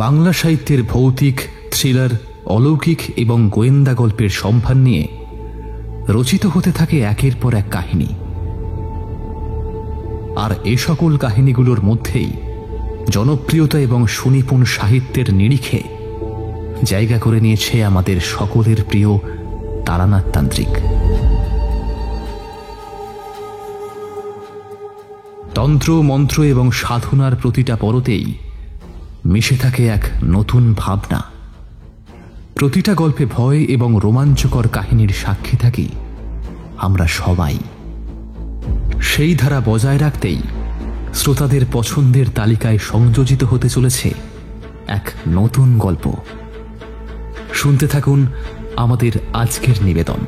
বাংলা সাহিত্যের ভৌতিক, থ্রিলার, অলৌকিক এবং গোয়েন্দা গল্পের সম্ভার নিয়ে রচিত হতে থাকে একের পর এক কাহিনী। আর এ সকল কাহিনীগুলোর মধ্যেই জনপ্রিয়তা এবং সুনিপুণ সাহিত্যের নিরিখে জায়গা করে নিয়েছে আমাদের সকলের প্রিয় তারানাথ তান্ত্রিক। তন্ত্র, মন্ত্র এবং সাধনার প্রতিটা পরতেই মিশে থাকে এক নতুন ভাবনা। প্রতিটা গল্পে ভয় এবং রোমাঞ্চকর কাহিনীর সাক্ষী থাকি আমরা সবাই। সেই ধারা বজায় রাখতেই শ্রোতাদের পছন্দের তালিকায় সংযোজিত হতে চলেছে এক নতুন গল্প। শুনতে থাকুন আমাদের আজকের নিবেদন।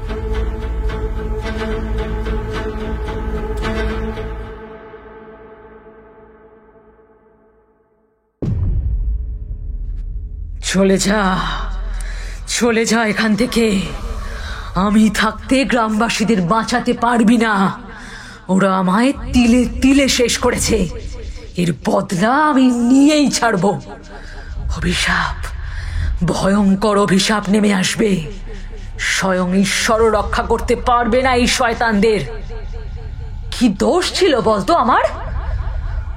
চলে যা, চলে যা এখান থেকে। আমি থাকতে গ্রামবাসীদের বাঁচাতে পারবি না। ওরা আমায় তিলে তিলে শেষ করেছে। এর বদলা আমি নিয়েই ছাড়ব। অভিশাপ, ভয়ঙ্কর অভিশাপ নেমে আসবে। স্বয়ং ঈশ্বরও রক্ষা করতে পারবে না এই শয়তানদের। কি দোষ ছিল বলতো আমার?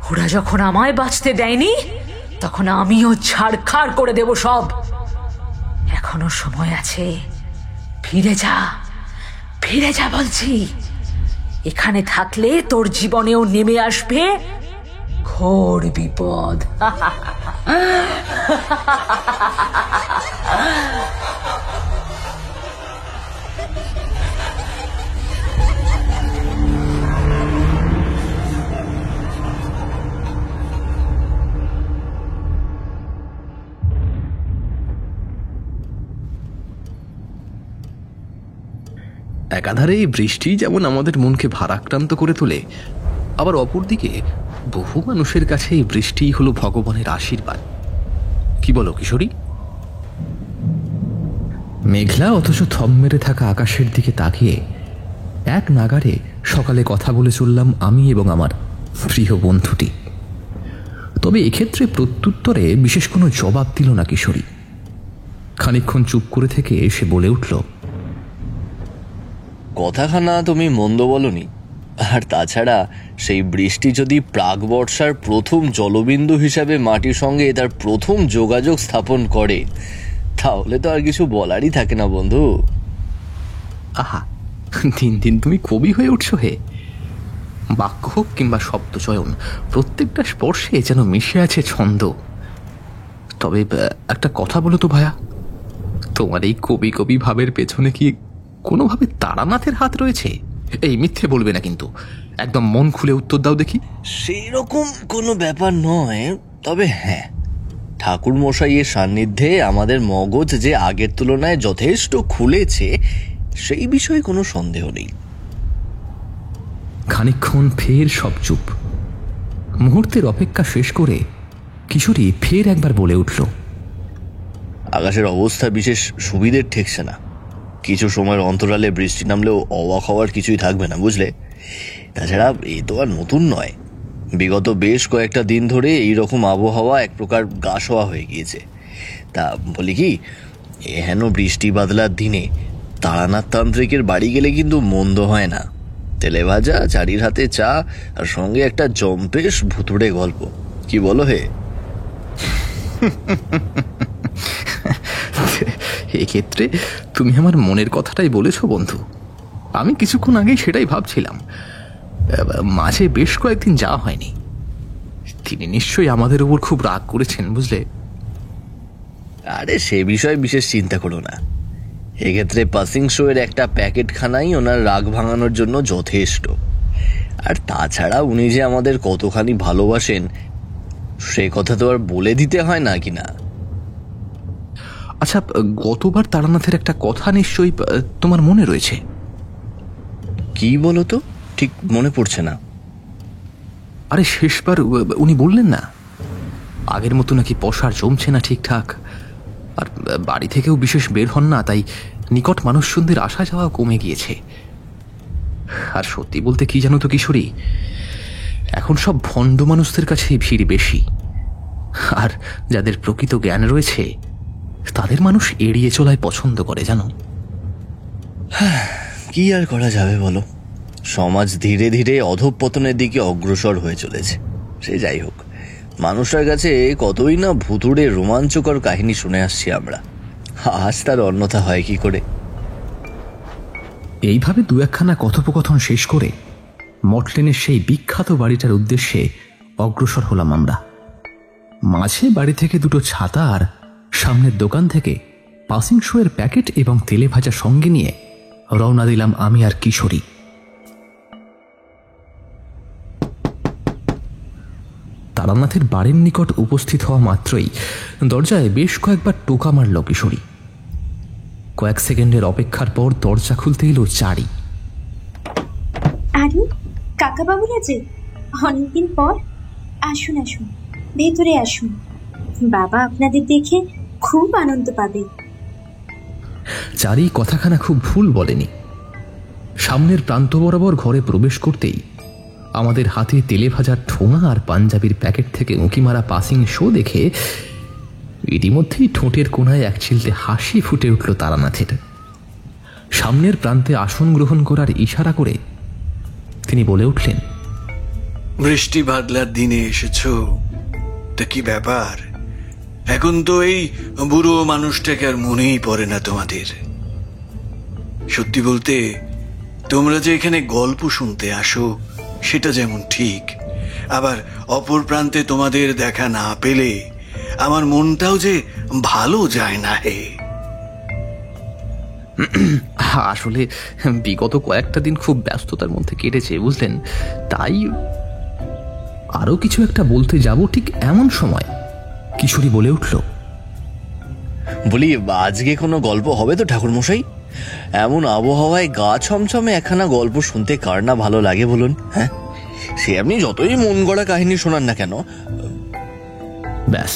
ওরা যখন আমায় বাঁচতে দেয়নি, তখন আমিও ছাড়খাড় করে দেব সব। এখনো সময় আছে। ফিরে যা, ফিরে যা বলছি। এখানে থাকলে তোর জীবনেও নেমে আসবে ঘোর বিপদ। একাধারে এই বৃষ্টি যেমন আমাদের মনকে ভারাক্রান্ত করে তোলে, আবার অপরদিকে বহু মানুষের কাছে এই বৃষ্টি হলো ভগবানের আশীর্বাদ। কি বলো কিশোরী? মেঘলা অথচ থম মেরে থাকা আকাশের দিকে তাকিয়ে এক নাগারে সকালে কথা বলে চললাম আমি এবং আমার প্রিয় বন্ধুটি। তবে এক্ষেত্রে প্রত্যুত্তরে বিশেষ কোনো জবাব দিল না কিশোরী। খানিকক্ষণ চুপ করে থেকে সে বলে উঠল, কথাখানা তুমি মন্দ বলনি। আর তাছাড়া সেই বৃষ্টি যদি প্রাক বর্ষার প্রথম জলবিন্দু হিসাবে মাটির সঙ্গে তার প্রথম যোগাযোগ স্থাপন করে, তাহলে তো আর কিছু বলারই থাকে না বন্ধু। আহা, দিন দিন তুমি কবি হয়ে উঠছো হে। বাক্য হোক কিংবা শব্দ চয়ন, প্রত্যেকটা স্পর্শে যেন মিশে আছে ছন্দ। তবে একটা কথা বলো তো ভায়া, তোমার এই কবি কবি ভাবের পেছনে কি কোনোভাবে তারানাথের হাত রয়েছে? এই মিথ্যে বলবে না কিন্তু, একদম মন খুলে উত্তর দাও দেখি। সেই রকম কোনো ব্যাপার নয়, তবে হ্যাঁ, ঠাকুর মশাইয়ের সান্নিধ্যে আমাদের মগজ যে আগের তুলনায় যথেষ্ট খুলেছে, সেই বিষয়ে কোনো সন্দেহ নেই। খানিকক্ষণ ফের সব চুপ। মুহূর্তের অপেক্ষা শেষ করে কিশোরী ফের একবার বলে উঠল, আকাশের অবস্থা বিশেষ সুবিধের ঠেকছে না। কিছু সময়ের অন্তরালে বৃষ্টি নামলেও অবাক হওয়ার কিছুই থাকবে না, বুঝলে? তাছাড়া এই তো আর নতুন নয়। বিগত বেশ কয়েকটা দিন ধরে এইরকম আবহাওয়া এক প্রকার গাছোয়া হয়ে গিয়েছে। তা বলি কি, এহেন বৃষ্টি বাদলার দিনে তারানাথ তান্ত্রিকের বাড়ি গেলে কিন্তু মন্দ হয় না। তেলে ভাজা, চারির হাতে চা, আর সঙ্গে একটা জম্পেশ ভুতুড়ে গল্প। কি বলো হে? এক্ষেত্রে তুমি আমার মনের কথাটাই বলেছ বন্ধু। আমি কিছুক্ষণ আগেই সেটাই ভাবছিলাম। মাঝে বেশ কয়েকদিন যাওয়া হয়নি। তিনি নিশ্চয়ই আমাদের উপর খুব রাগ করেছেন, বুঝলে? আরে সে বিষয়ে বিশেষ চিন্তা করো না। এক্ষেত্রে পাসিং শোয়ের একটা প্যাকেট খানাই ওনার রাগ ভাঙানোর জন্য যথেষ্ট। আর তাছাড়া উনি যে আমাদের কতখানি ভালোবাসেন, সে কথা তো আর বলে দিতে হয় না কি না? আচ্ছা, গতবার তারানাথের একটা কথা নিশ্চয়ই তোমার মনে রয়েছে। কি বলো তো, ঠিক মনে পড়ছে না। আরে শেষবার উনি বললেন না, আগের মতো নাকি পসার জমছে না ঠিকঠাক, আর বাড়ি থেকেও বিশেষ বের হন না, তাই নিকট মানুষজনদের আসা যাওয়া কমে গিয়েছে। আর সত্যি বলতে কি জানো তো কিশোরী, এখন সব ভণ্ড মানুষদের কাছে ভিড় বেশি। আর যাদের প্রকৃত জ্ঞান রয়েছে তাদের মানুষ এড়িয়ে চলায় পছন্দ করে, জানো। কি আর করা যাবে বলো, সমাজ ধীরে ধীরে অধঃপতনের দিকে অগ্রসর হয়ে চলেছে। সে যাই হোক, মানুষের কাছে কতই না ভুতুড়ে রোমাঞ্চকর কাহিনী শুনে আসছি আমরা, আজ তার অন্যথা হয় কি করে। এইভাবে দু একখানা কথোপকথন শেষ করে মটলেনের সেই বিখ্যাত বাড়িটার উদ্দেশ্যে অগ্রসর হলাম আমরা। মাঝে বাড়ি থেকে দুটো ছাতা আর সামনের দোকান থেকে পাসিং শোয়ের প্যাকেট এবং তেলে ভাজা সঙ্গে নিয়ে রওনা দিলাম আমি আর কিশোরী। তারানাথের বাড়ির নিকট উপস্থিত হওয়া মাত্রই দরজায় বেশ কয়েকবার টোকা মারল কিশোরী। কয়েক সেকেন্ডের অপেক্ষার পর দরজা খুলতে এলো চারি। আরে কাকাবাবুরা যে, অনেকদিন পর। আসুন আসুন, ভেতরে আসুন, বাবা আপনাদের দেখে খুব আনন্দ পাবে। চারি কথাখানা খুব ভুল বলেনি। সামনের প্রান্ত বরাবর ঘরে প্রবেশ করতেই আমাদের হাতে তেলে ভাজার ঠোঙা আর পাঞ্জাবির প্যাকেট থেকে উঁকি মারা পাসিং শো দেখে ইতিমধ্যেই ঠোঁটের কোনায় এক চিলতে হাসি ফুটে উঠল তারানাথের। সামনের প্রান্তে আসন গ্রহণ করার ইশারা করে তিনি বলে উঠলেন, বৃষ্টি বাদলার দিনে এসেছো, তা কি ব্যাপার? এখন তো এই বুড়ো মানুষটাকে আর মনেই পড়ে না তোমাদের। সত্যি বলতে, তোমরা যে এখানে গল্প শুনতে আসো সেটা যেমন ঠিক, আবার অপর প্রান্তে তোমাদের দেখা না পেলে আমার মনটাও যে ভালো যায় না হে। আসলে বিগত কয়েকটা দিন খুব ব্যস্ততার মধ্যে কেটেছে, বুঝলেন, তাই। আরো কিছু একটা বলতে যাব ঠিক এমন সময় কিশোরী বলে উঠল, বলি, আজকে কোনো গল্প হবে তো ঠাকুরমশাই? এমন আবহাওয়ায় গা ছমছমে একখানা গল্প শুনতে কার না ভালো লাগে বলুন? হ্যাঁ, সে আপনি যতই মন গড়া কাহিনী শোনান না কেন। ব্যাস,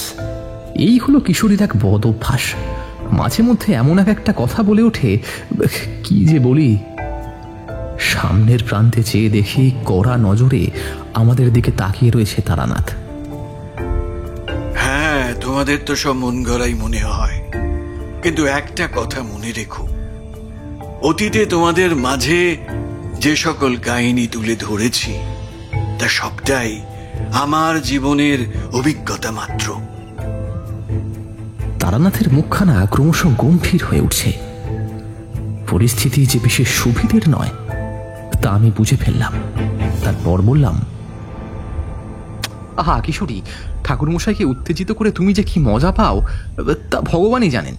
এই হলো কিশোরীর এক বদ অভ্যাস। মাঝে মধ্যে এমন একটা কথা বলে ওঠে, কি যে বলি। সামনের প্রান্তে চেয়ে দেখি কড়া নজরে আমাদের দিকে তাকিয়ে রয়েছে তারানাথ। হ্যাঁ, তোমাদের তো সব মন গড়াই মনে হয়, কিন্তু একটা কথা মনে রেখো, অতীতে তোমাদের মাঝে যে সকল কাহিনী তুলে ধরেছি তা সবটাই আমার জীবনের অভিজ্ঞতা মাত্র। তারানাথের মুখখানা ক্রমশ গম্ভীর হয়ে উঠছে। পরিস্থিতি যে বিশেষ সুবিধের নয় তা আমি বুঝে ফেললাম। তারপর বললাম, আহা কিশোরী, ঠাকুরমশাইকে উত্তেজিত করে তুমি যে কি মজা পাও তা ভগবানই জানেন।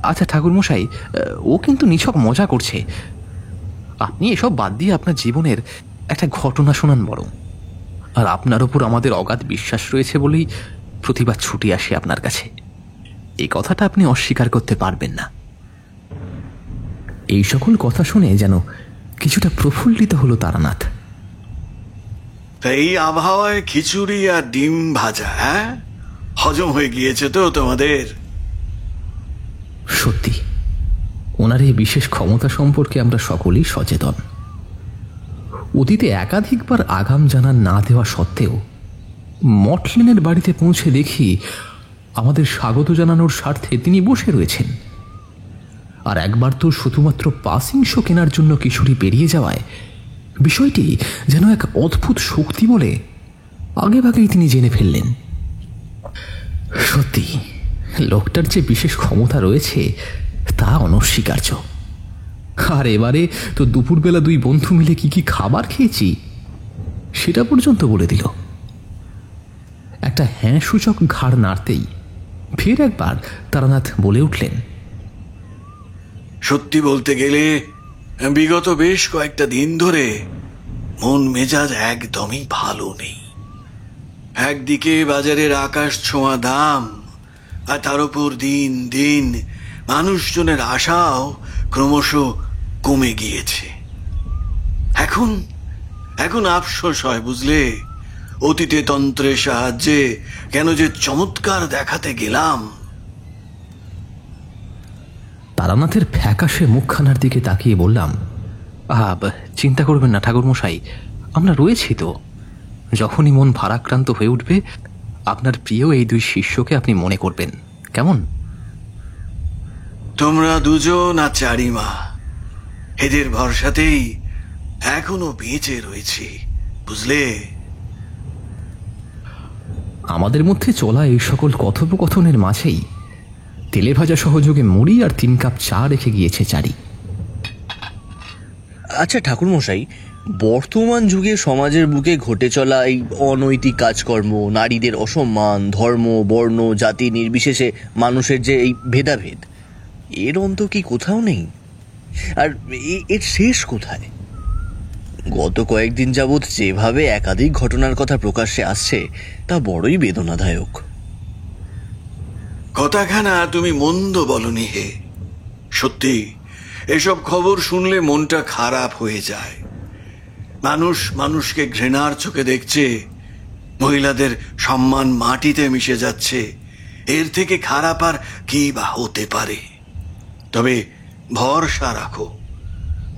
আচ্ছা ঠাকুরমশাই, ও কিন্তু নিছক মজা করছে। আপনি এসব বাদ দিয়ে আপনার জীবনের একটা ঘটনা শোনান বরং। আর আপনার ওপর আমাদের অগাধ বিশ্বাস রয়েছে বলেই প্রতিবার ছুটে আসে আপনার কাছে। এই কথাটা আপনি অস্বীকার করতে পারবেন না। এই সকল কথা শুনে যেন কিছুটা প্রফুল্লিত হলো তারানাথ। এই আবহাওয়ায় খিচুড়ি আর ডিম ভাজা, হ্যাঁ, হজম হয়ে গিয়েছে তো তোমাদের? সত্যি, ওনার এই বিশেষ ক্ষমতা সম্পর্কে আমরা সকলেই সচেতন। অতীতে একাধিকবার আগাম জানান না দেওয়া সত্ত্বেও মটলেনের বাড়িতে পৌঁছে দেখি আমাদের স্বাগত জানানোর স্বার্থে তিনি বসে রয়েছেন। আর একবার তো শুধুমাত্র পাসিং শো কেনার জন্য কিশোরী বেরিয়ে যাওয়ায় বিষয়টি যেন এক অদ্ভুত শক্তি বলে আগেভাগেই তিনি জেনে ফেললেন। সত্যি, লোকটার যে বিশেষ ক্ষমতা রয়েছে তা অনস্বীকার্য। আর এবারে তো দুপুরবেলা দুই বন্ধু মিলে কি কি খাবার খেয়েছি সেটা পর্যন্ত বলে দিল। একটা হ্যাঁ সূচক ঘাড় নাড়তেই ফের একবার তারানাথ বলে উঠলেন, সত্যি বলতে গেলে বিগত বেশ কয়েকটা দিন ধরে মন মেজাজ একদমই ভালো নেই। একদিকে বাজারের আকাশ ছোঁয়া দাম, আর তার উপর দিন দিন মানুষজনের আশাও ক্রমশ কমে গিয়েছে। এখন আফসোস হয়, বুঝলে, অতীতে তন্ত্রের সাহায্যে কেন যে চমৎকার দেখাতে গেলাম। তারানাথের ফ্যাকাশে মুখখানার দিকে তাকিয়ে বললাম, চিন্তা করবেন না ঠাকুরমশাই, আমরা রয়েছি তো। যখনই মন ভারাক্রান্ত হয়ে উঠবে আপনার প্রিয় এই দুই শিষ্যকে আপনি মনে করবেন, কেমন? তোমরা দুজন আর চারিমা, এদের ভরসাতেই এখনো বেঁচে রয়েছি, বুঝলে? আমাদের মধ্যে চলা এই সকল কথোপকথনের মাঝেই তেলে ভাজা সহযোগে মুড়ি আর 3 কাপ চা রেখে গিয়েছে চারি। আচ্ছা ঠাকুরমশাই, বর্তমান যুগে সমাজের বুকে ঘটে চলা এই অনৈতিক কাজকর্ম, নারীদের অসম্মান, ধর্ম, বর্ণ, জাতি নির্বিশেষে মানুষের যে এই ভেদাভেদ, এর অন্ত কি কোথাও নেই? আর এর শেষ কোথায়? গত কয়েকদিন যাবৎ যেভাবে একাধিক ঘটনার কথা প্রকাশ্যে আসছে তা বড়ই বেদনাদায়ক। কথাখানা তুমি মন্দ বলনি হে। সত্যি এসব খবর শুনলে মনটা খারাপ হয়ে যায়। মানুষ মানুষকে ঘৃণার চোখে দেখছে, মহিলাদের সম্মান মাটিতে মিশে যাচ্ছে, এর থেকে খারাপ আর কি বা হতে পারে? তবে ভরসা রাখো,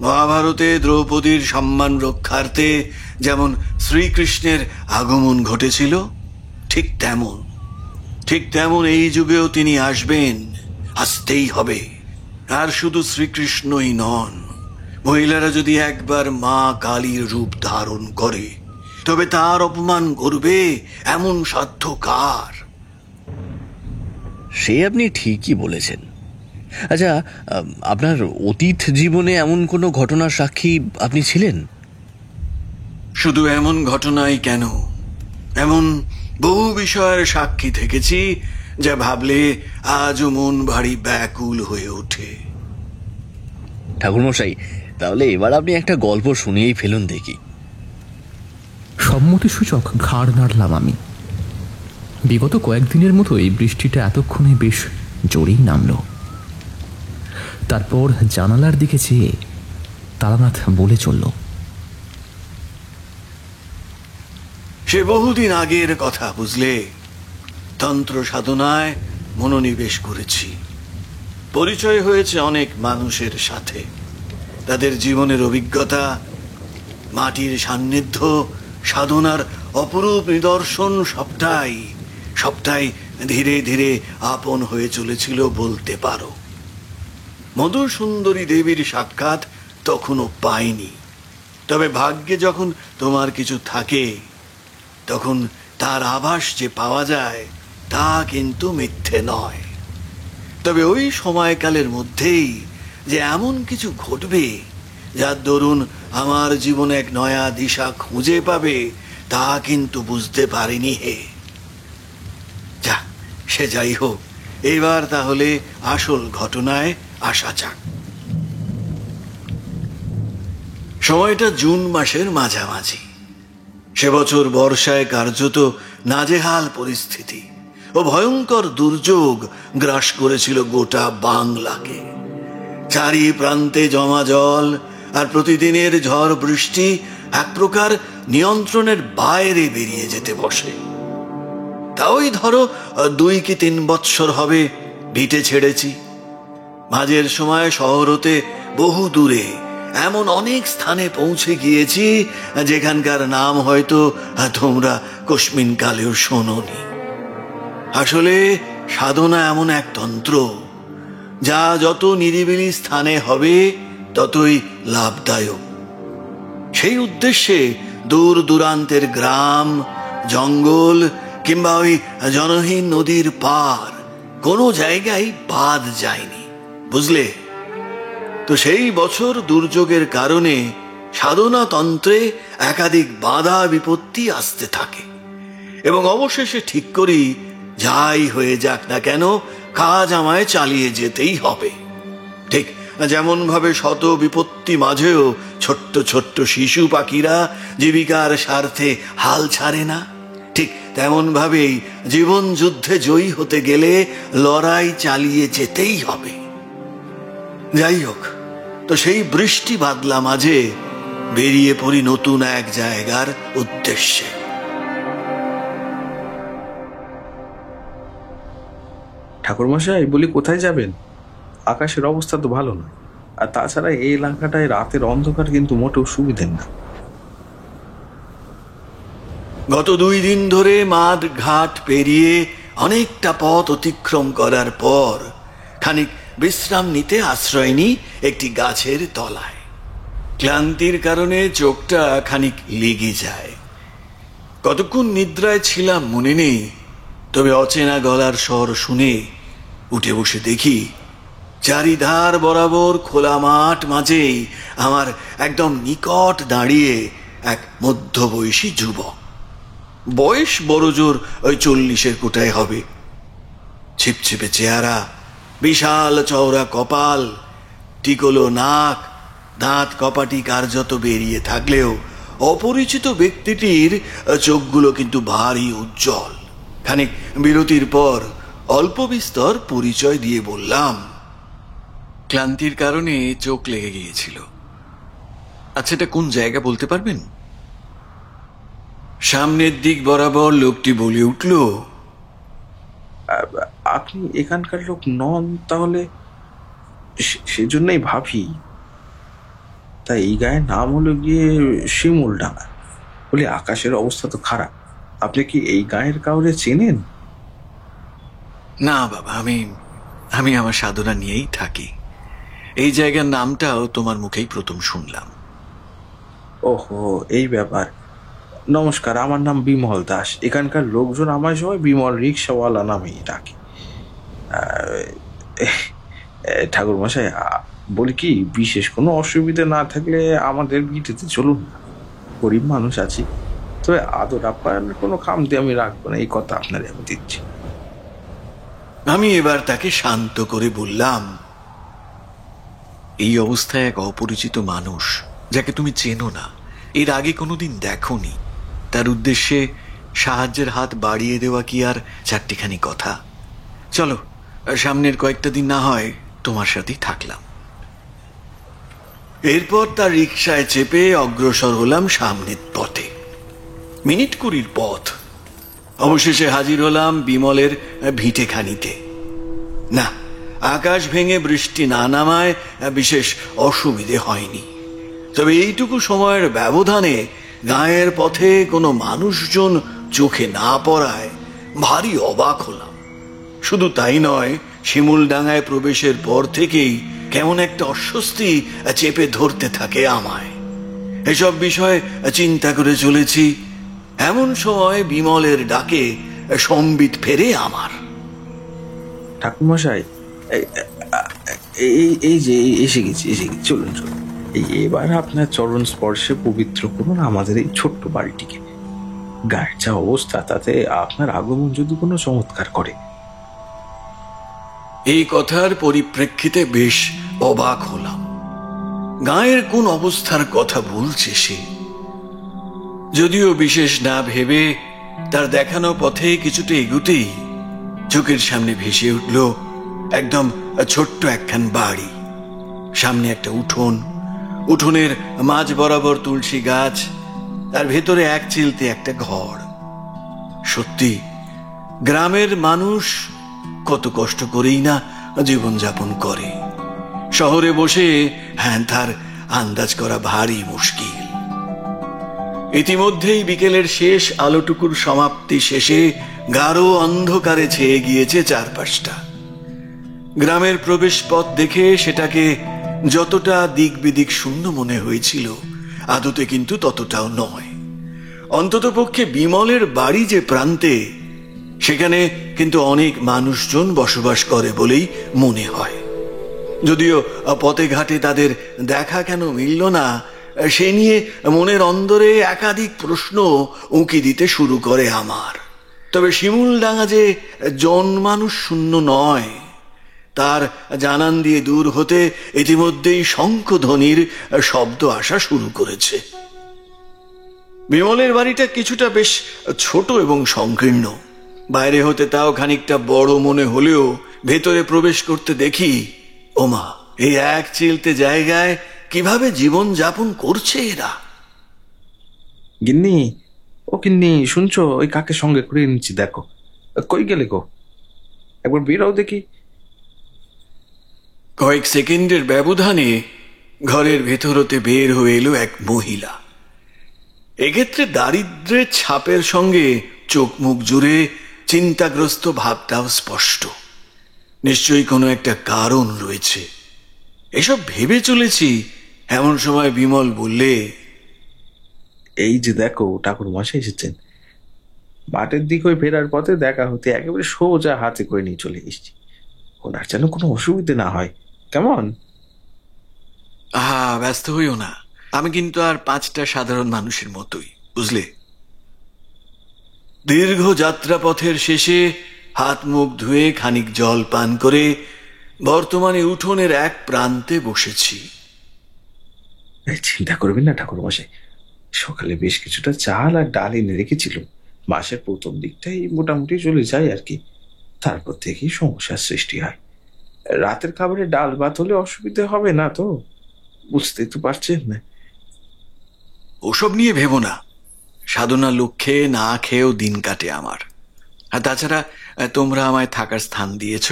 মহাভারতে দ্রৌপদীর সম্মান রক্ষার্থে যেমন শ্রীকৃষ্ণের আগমন ঘটেছিল, ঠিক তেমন এই যুগেও তিনি আসবেন, আসতেই হবে। আর শুধু শ্রীকৃষ্ণই নন, মহিলারা যদি একবার মা কালীর রূপ ধারণ করে তবে তার অপমান করবে এমন সাধ্য কার? সে আপনি ঠিকই বলেছেন। আচ্ছা, আপনার অতীত জীবনে এমন কোনো ঘটনার সাক্ষী আপনি ছিলেন? শুধু এমন ঘটনাই কেন, এমন বহু বিষয়ের সাক্ষী থেকেছি যা ভাবলে আজও মন ভারী ব্যাকুল হয়ে ওঠে। ঠাকুরমশাই, তাহলে এবার আপনি একটা গল্প শুনিয়েই ফেলুন দেখি। সম্মতিসূচক ঘাড় নাড়লাম আমি। বিগত কয়েকদিনের মতো এই বৃষ্টিটা এতক্ষণে বেশ জোরেই নামল। তারপর জানালার দিকে চেয়ে তারানাথ বলে চলল, সে বহুদিন আগের কথা, বুঝলে? তন্ত্র সাধনায় মনোনিবেশ করেছি, পরিচয় হয়েছে অনেক মানুষের সাথে। তাদের জীবনের অভিজ্ঞতা, মাটির সান্নিধ্য, সাধনার অপরূপ নিদর্শন সবটাই ধীরে ধীরে আপন হয়ে চলেছিল বলতে পারো। মধুসুন্দরী দেবীর সাক্ষাৎ তখনও পাইনি, তবে ভাগ্যে যখন তোমার কিছু থাকে তখন তার আভাস যে পাওয়া যায় তা কিন্তু মিথ্যে নয়। তবে ওই সময়কালের মধ্যেই যে এমন কিছু ঘটবে যার দরুন আমার জীবনে এক নয়া দিশা খুঁজে পাবে তা কিন্তু বুঝতে পারিনি হে। যাক, সে যাই হোক, এবার তাহলে আসল ঘটনায় আসা যাক। সময়টা জুন মাসের মাঝামাঝি। সে বছর বর্ষায় কার্যত নাজেহাল পরিস্থিতি ও ভয়ঙ্কর দুর্যোগ গ্রাস করেছিল গোটা বাংলাকে। চারি প্রান্তে জমা জল আর প্রতিদিনের ঝড় বৃষ্টি এক প্রকার নিয়ন্ত্রণের বাইরে বেরিয়ে যেতে বসে। তাই ধরো 2 কি 3 বৎসর হবে ভিটে ছেড়েছি। মাঝের সময় শহর হতে বহু দূরে এমন অনেক স্থানে পৌঁছে গিয়েছি যেখানকার নাম হয়তো তোমরা কস্মিন কালেও শোনোনি। আসলে সাধনা এমন এক তন্ত্র যা যত নিরিবিলি স্থানে হবে ততই লাভদায়ক। সেই উদ্দেশ্যে দূর দূরান্তের গ্রাম, জঙ্গল কিংবা ওই জনহীন নদীর পার কোনো জায়গায় বাদ যায়নি, বুঝলে? তো সেই বছর দুর্যোগের কারণে সাধনা তন্ত্রে একাধিক বাধা বিপত্তি আসতে থাকে এবং অবশেষে ঠিক করি যাই হয়ে যাক না কেন কাজ আমায় চালিয়ে যেতেই হবে। ঠিক যেমন ভাবে শত বিপত্তি মাঝেও ছোট্ট ছোট্ট শিশু পাখিরা জীবিকার স্বার্থে হাল ছাড়ে না, ঠিক তেমন ভাবেই জীবন যুদ্ধে জয়ী হতে গেলে লড়াই চালিয়ে যেতেই হবে। যাই হোক, তো সেই বৃষ্টি বাদলা মাঝে বেরিয়ে পড়ি নতুন এক জায়গার উদ্দেশ্যে। ঠাকুরমশাই, বলি কোথায় যাবেন? আকাশের অবস্থা তো ভালো নয়, আর তাছাড়া এই এলাকাটায় রাতের অন্ধকার কিন্তু মোটেও সুবিধের না। গত 2 দিন ধরে মাঠ ঘাট পেরিয়ে অনেকটা পথ অতিক্রম করার পর খানিক বিশ্রাম নিতে আশ্রয় নিই একটি গাছের তলায়। ক্লান্তির কারণে চোখটা খানিক লেগে যায়। কতক্ষণ নিদ্রায় ছিলাম মনে নেই, তবে অচেনা গলার স্বর শুনে উঠে বসে দেখি চারিধার বরাবর খোলা মাঠ মাঝেই আমার একদম নিকট দাঁড়িয়ে এক মধ্যবয়সী যুবক। বয়স বড়জোর ওই 40-এর কোটায় হবে। ছিপছিপে চেহারা, বিশাল চওড়া কপাল, টিকলো নাক, দাঁত কপাটি কার্যত বেরিয়ে থাকলেও অপরিচিত ব্যক্তিটির চোখগুলো কিন্তু ভারী উজ্জ্বল। খানিক বিরতির পর অল্প বিস্তর পরিচয় দিয়ে বললাম, ক্লান্তির কারণে চোখ লেগে গিয়েছিল। আচ্ছা, এটা কোন জায়গা বলতে পারবেন? সামনের দিক বরাবর লোকটি বলে উঠল, আপনি এখানকার লোক নন তাহলে? সেজন্যই ভাবি। তাই এই গায়ের নাম হলো গিয়ে শিমুলডাঙ্গা। বলে আকাশের অবস্থা তো খারাপ। আপনি কি এই গায়ের কাউরে চেনেন? না বাবা, আমি আমার সাধনা নিয়েই থাকি। এই জায়গার নামটাও তোমার মুখেই প্রথম শুনলাম। ওহো, এই ব্যাপার। নমস্কার, আমার নাম বিমল দাস। এখানকার লোকজন আমার সবাই বিমল রিক্সাওয়ালা নামেই ডাকে। ঠাকুর মশাই, বলি কি, বিশেষ কোনো অসুবিধা না থাকলে আমাদের ভিটেতে চলুন। গরিব মানুষ আছি, তবে আদর আপ্যায়নের কোনো খামতি আমি রাখবো না, এই কথা আপনারে আমি দিচ্ছি। আমি এবার তাকে শান্ত করে বললাম, এই অবস্থায় এক অপরিচিত মানুষ যাকে তুমি চেনো না, এর আগে কোনোদিন দেখোনি, তার উদ্দেশ্যে সাহায্যের হাত বাড়িয়ে দেওয়া কি আর চারটিখানি কথা? চলো, সামনের কয়েকটা দিন না হয় তোমার সাথেই থাকলাম। এরপর তার রিকশায় চেপে অগ্রসর হলাম সামনের পথে। মিনিট 20 পথ। অবশেষে হাজির হলাম বিমলের ভিটেখানিতে। না, আকাশ ভেঙে বৃষ্টি না নামায় বিশেষ অসুবিধে হয়নি। তবে এইটুকু সময়ের ব্যবধানে গায়ের পথে কোনো মানুষজন চোখে না পড়ায় ভারী অবাক হলাম। শুধু তাই নয়, শিমুলডাঙ্গায় প্রবেশের পর থেকেই কেমন একটা অস্বস্তি চেপে ধরতে থাকে আমায়। এসব বিষয়ে চিন্তা করে চলেছি, এমন সময় বিমলের ডাকে সম্বিত ফেরে আমার। ঠাকুরমশাই, এই যে এসে গেছি, চলুন। এবার আপনার চরণ স্পর্শে পবিত্র করুন আমাদের এই ছোট্ট বাড়িটিকে। গায়ের যা অবস্থা, তাতে আপনার আগমন যদি কোনো চমৎকার করে। এই কথার পরিপ্রেক্ষিতে বেশ অবাক হলাম। গায়ের কোন অবস্থার কথা বলছে সে? যদিও বিশেষ না ভেবে তার দেখানো পথে কিছুটা এগুতেই চোখের সামনে ভেসে উঠল একদম ছোট্ট একখান বাড়ি। সামনে একটা উঠোন, উঠোনের মাঝ বরাবর তুলসী গাছ, তার ভেতরে এক চিলতে একটা ঘর। সত্যি, গ্রামের মানুষ কত কষ্ট করেই না জীবনযাপন করে। শহরে বসে তার আন্দাজ করা ভারী মুশকিল। ইতিমধ্যেই বিকেলের শেষ আলোটুকুর সমাপ্তি শেষে গাঢ় অন্ধকারে ছেয়ে গিয়েছে চারপাশটা। গ্রামের প্রবেশ পথ দেখে সেটাকে যতটা দিক বিদিক শূন্য মনে হয়েছিল, আদতে কিন্তু ততটাও নয়। অন্ততপক্ষে বিমলের বাড়ি যে প্রান্তে, সেখানে কিন্তু অনেক মানুষজন বসবাস করে বলেই মনে হয়। যদিও পথে ঘাটে তাদের দেখা কেন মিলল না, সে নিয়ে মনের অন্দরে একাধিক প্রশ্ন উঁকি দিতে শুরু করে আমার। তবে শিমুলডাঙ্গা যে জনমানুষ শূন্য নয়, তার জানান দিয়ে দূর হতে ইতিমধ্যেই শঙ্খধ্বনির শব্দ আসা শুরু করেছে। বিমলের বাড়িটা কিছুটা বেশ ছোট এবং সংকীর্ণ। বাইরে হতে তাও খানিকটা বড় মনে হলেও ভেতরে প্রবেশ করতে দেখি, ওমা, এই এক চিলতে জায়গায় কিভাবে জীবন যাপন করছে এরা। গিন্নি, ও গিন্নি, শুনছো? ওই কাকে সঙ্গে করে নিচ্ছি, দেখো। কই গেলে গো? একবার বেরাও দেখি। কয়েক সেকেন্ডের ব্যবধানে ঘরের ভেতর হতে বের হয়ে এলো এক মহিলা। এক্ষেত্রে দারিদ্র্যের ছাপের সঙ্গে চোখ মুখ জুড়ে চিন্তাগ্রস্ত ভাবটাও স্পষ্ট। নিশ্চয়ই কোনো একটা কারণ রয়েছে। এসব ভেবে চলেছি, এমন সময় বিমল বললে, এই যে দেখো ঠাকুর মশাই এসেছেন। মাঠের দিক হয়ে ফেরার পথে দেখা হতে একেবারে সোজা হাতে করে নিয়ে চলে এসেছি। ওনার যেন কোনো অসুবিধে না হয়, কেমন? ব্যস্ত হইও না, আমি কিন্তু আর 5টা সাধারণ মানুষের মতোই, বুঝলে। দীর্ঘ যাত্রাপথের শেষে হাত মুখ ধুয়ে খানিক জল পান করে বর্তমানে উঠোনের এক প্রান্তে বসেছি। চিন্তা করবেন না ঠাকুর মশাই, সকালে বেশ কিছুটা চাল আর ডাল এনে রেখেছিল। মাসের প্রথম দিকটাই মোটামুটি চলে যায় আর কি, তারপর থেকেই সমস্যার সৃষ্টি হয়। রাতের খাবারে ডাল ভাত হলে অসুবিধা হবে না তো, বুঝতে তো পারছেন না। ওসব নিয়ে ভেবো না, সাধনার লক্ষ্যে না খেয়েও দিন কাটে আমার। আর তাছাড়া তোমরা আমায় থাকার স্থান দিয়েছ,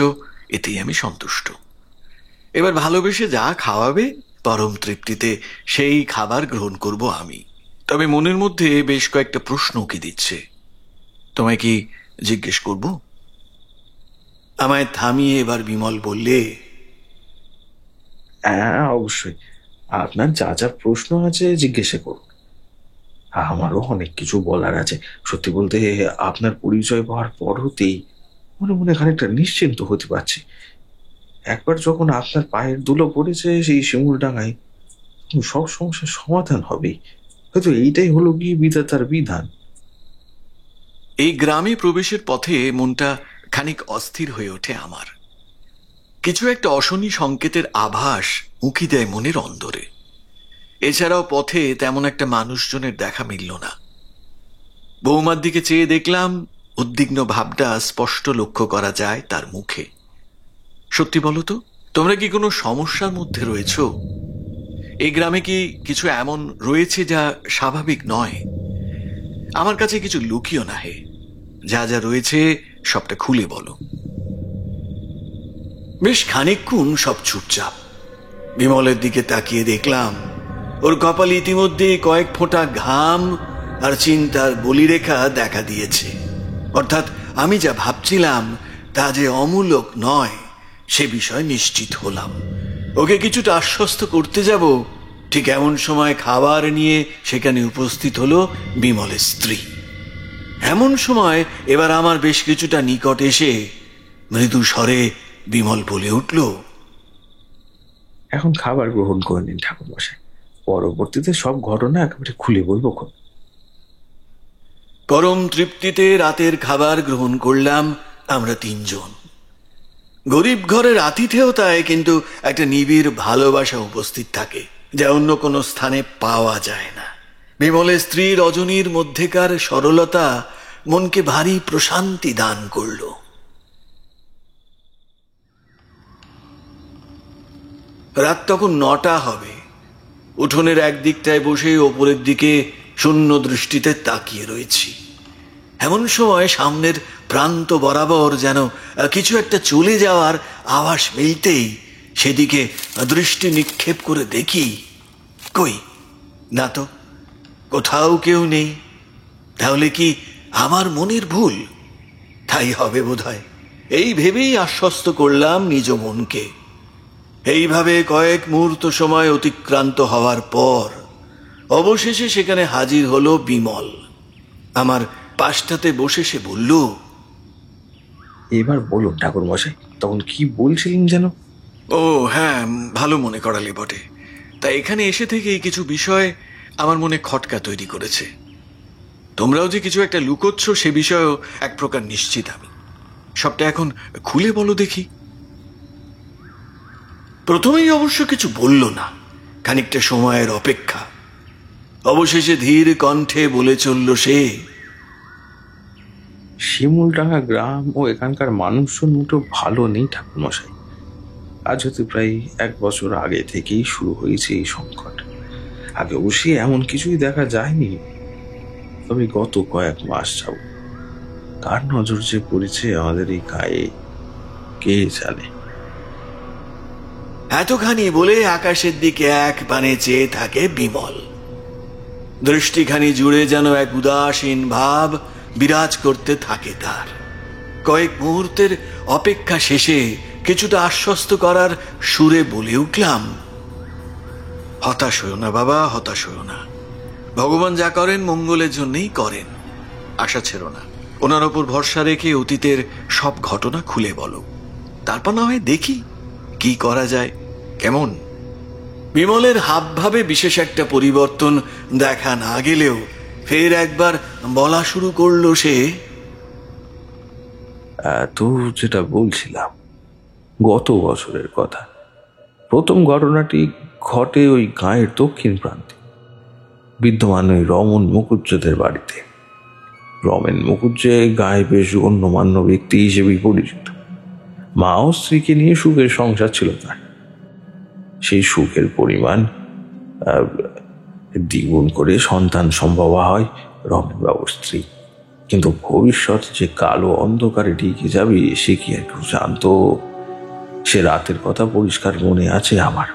এতেই আমি সন্তুষ্ট। এবার ভালোবেসে যা খাওয়াবে পরম তৃপ্তিতে সেই খাবার গ্রহণ করব আমি। তবে মনের মধ্যে বেশ কয়েকটা প্রশ্ন উকি দিচ্ছে, তোমায় কি জিজ্ঞেস করব? আমায় থামিয়ে এবার বিমল বললে, হ্যাঁ অবশ্যই, আপনার যা যা প্রশ্ন আছে জিজ্ঞাসা করুন। আমারও অনেক কিছু বলার আছে। সত্যি বলতে আপনার পরিচয় পাওয়ার পর হতেই মনে মনে খানিকটা নিশ্চিন্ত হতে পারছি। একবার যখন আপনার পায়ের ধুলো পড়েছে সেই শিমুলডাঙ্গায়, সব সমস্যার সমাধান হবে। হয়তো এইটাই হলো গিয়ে বিধাতার বিধান। এই গ্রামে প্রবেশের পথে মনটা খানিক অস্থির হয়ে ওঠে আমার। কিছু একটা অশনি সংকেতের আভাস উঁকি দেয় মনের অন্দরে। এছাড়াও পথে তেমন একটা মানুষজনের দেখা মিলল না। বৌমার দিকে চেয়ে দেখলাম উদ্বিগ্ন ভাবটা স্পষ্ট লক্ষ্য করা যায় তার মুখে। সত্যি বলো তো, তোমরা কি কোনো সমস্যার মধ্যে রয়েছ? এই গ্রামে কি কিছু এমন রয়েছে যা স্বাভাবিক নয়? আমার কাছে কিছু লুকিও না হে, যা যা রয়েছে সবটা খুলে বলো। বেশ খানিকক্ষণ সব চুপচাপ। বিমলের দিকে তাকিয়ে দেখলাম ওর কপালে ইতিমধ্যে কয়েক ফোঁটা ঘাম আর চিন্তার বলিরেখা দেখা দিয়েছে। অর্থাৎ আমি যা ভাবছিলাম তা যে অমূলক নয় সে বিষয় নিশ্চিত হলাম। ওকে কিছুটা আশ্বস্ত করতে যাব, ঠিক এমন সময় খাবার নিয়ে সেখানে উপস্থিত হলো বিমলের স্ত্রী। এমন সময় এবার আমার বেশ কিছুটা নিকট এসে মৃদু স্বরে বিমল বলে উঠল, এখন খাবার গ্রহণ করে নিন ঠাকুর মশাই, পরবর্তীতে সব ঘটনা একেবারে খুলে বলবো। পরম তৃপ্তিতে রাতের খাবার গ্রহণ করলাম আমরা 3 জন। গরিব ঘরের আতিথেয়তায় কিন্তু একটা নিবিড় ভালোবাসা উপস্থিত থাকে, যা অন্য কোনো স্থানে পাওয়া যায় না। বিমলের স্ত্রী রজনীর মধ্যেকার সরলতা মনকে ভারী প্রশান্তি দান করল। রাত তখন 9টা হবে। উঠোনের একদিকটায় বসে ওপরের দিকে শূন্য দৃষ্টিতে তাকিয়ে রয়েছি। এমন সময় সামনের প্রান্ত বরাবর যেন কিছু একটা চলে যাওয়ার আভাস মিলতেই সেদিকে দৃষ্টি নিক্ষেপ করে দেখি, কই না তো, কোথাও কেউ নেই। তাহলে কি আমার মনের ভুল? তাই হবে বোধহয়। এই ভেবেই আশ্বস্ত করলাম নিজ মনকে। এইভাবে কয়েক মুহূর্ত সময় অতিক্রান্ত হওয়ার পর অবশেষে সেখানে হাজির হলো বিমল। আমার পাশটাতে বসে সে বলল, এবার বলুন ঠাকুর মশাই, তখন কি বলছিলেন যেন? ও হ্যাঁ, ভালো মনে করালে বটে। তাই এখানে এসে থেকেই কিছু বিষয় আমার মনে খটকা তৈরি করেছে। তোমরাও যে কিছু একটা লুকোচ্ছ সে বিষয়েও এক প্রকার নিশ্চিত আমি। সবটা এখন খুলে বলো দেখি। প্রথমেই অবশ্য কিছু বলল না, খানিকটা সময়ের অপেক্ষা। অবশেষে ধীর কণ্ঠে বলে চলল সে, শিমুলডাঙ্গা গ্রাম ও এখানকার মানুষজন মোটো ভালো নেই ঠাকুর মশাই। আজ হতে প্রায় 1 বছর আগে থেকেই শুরু হয়েছে এই সংকট। আগে অবশ্যই এমন কিছুই দেখা যায়নি, তবে গত কয়েক মাস যাব কার নজর যে পড়েছে আমাদের এই গায়ে কে জানে। এতখানি বলে আকাশের দিকে এক পানে চেয়ে থাকে বিমল। দৃষ্টিখানি জুড়ে যেন এক উদাসীন ভাব বিরাজ করতে থাকে তার। কয়েক মুহূর্তের অপেক্ষা শেষে কিছুটা আশ্বস্ত করার সুরে বলে উঠলাম, হতাশ হইও না বাবা, হতাশ হইও না। ভগবান যা করেন মঙ্গলের জন্যই করেন। আশা ছেড়ো না। ওনার ওপর ভরসা রেখে অতীতের সব ঘটনা খুলে বলো, তারপর না হয় দেখি কি করা যায়। কেমন? বিমলের হাবভাবে বিশেষ একটা পরিবর্তন দেখা না গেলেও ফের একবার বলা শুরু করলো সে, তো যেটা বলছিলাম, গত বছরের কথা। প্রথম ঘটনাটি ঘটে ওই গাঁয়ের দক্ষিণ প্রান্তে, বিদ্যমান ওই রমন মুখুজ্জেদের বাড়িতে। রমেন মুখুজ্জে গায়ে বেশ গণ্যমান্য ব্যক্তি হিসেবেই পরিচিত। মা ও স্ত্রীকে নিয়ে সুখের সংসার ছিল তার। সেই সুখের পরিমাণ দ্বিগুণ করে সন্তান সম্ভব হয় রমেন বাবুর স্ত্রী। কিন্তু ভবিষ্যৎ যে কালো অন্ধকারে ঢেকে যাবে সে কি আর কেউ জানতো? সে রাতের কথা পরিষ্কার মনে আছে আমার।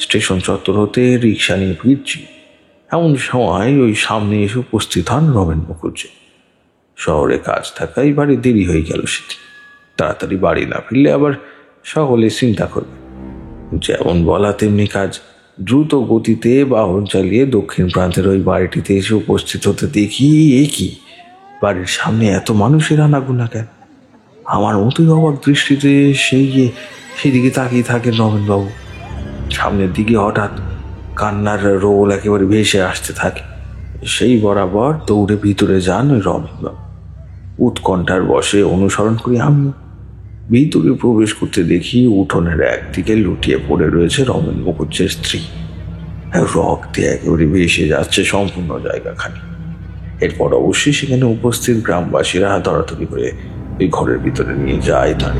স্টেশন চত্বর হতে রিক্সা নিয়ে ফিরছি, এমন সময় ওই সামনে এসে উপস্থিত হন রমেন মুখুজ্জে। শহরে কাজ থাকায় বাড়ি দেরি হয়ে গেল সেটি। তাড়াতাড়ি বাড়ি না ফিরলে আবার সকলে চিন্তা করবে। যেমন বলা তেমনি কাজ। দ্রুত গতিতে বাহন চালিয়ে দক্ষিণ প্রান্তের ওই বাড়িটিতে এসে উপস্থিত হতে দেখি, এ কি, বাড়ির সামনে এত মানুষের আনাগোনা কেন? আমার মতোই অবাক দৃষ্টিতে সেদিকে তাকিয়ে থাকেন রমেনবাবু। সামনের দিকে হঠাৎ কান্নার রোল একেবারে ভেসে আসতে থাকে। সেই বরাবর দৌড়ে ভিতরে যান ওই রমেনবাবু। উৎকণ্ঠার বশে অনুসরণ করি আমি। ভিতরে প্রবেশ করতে দেখি উঠোনের একদিকে লুটিয়ে পড়ে রয়েছে রমেন মুখুজ্জের স্ত্রী। রক্তে একেবারে ভেসে যাচ্ছে সম্পূর্ণ জায়গাখানি। এরপর অবশ্যই সেখানে উপস্থিত গ্রামবাসীরা ধরাধরি করে ওই ঘরের ভিতরে নিয়ে যায় তার।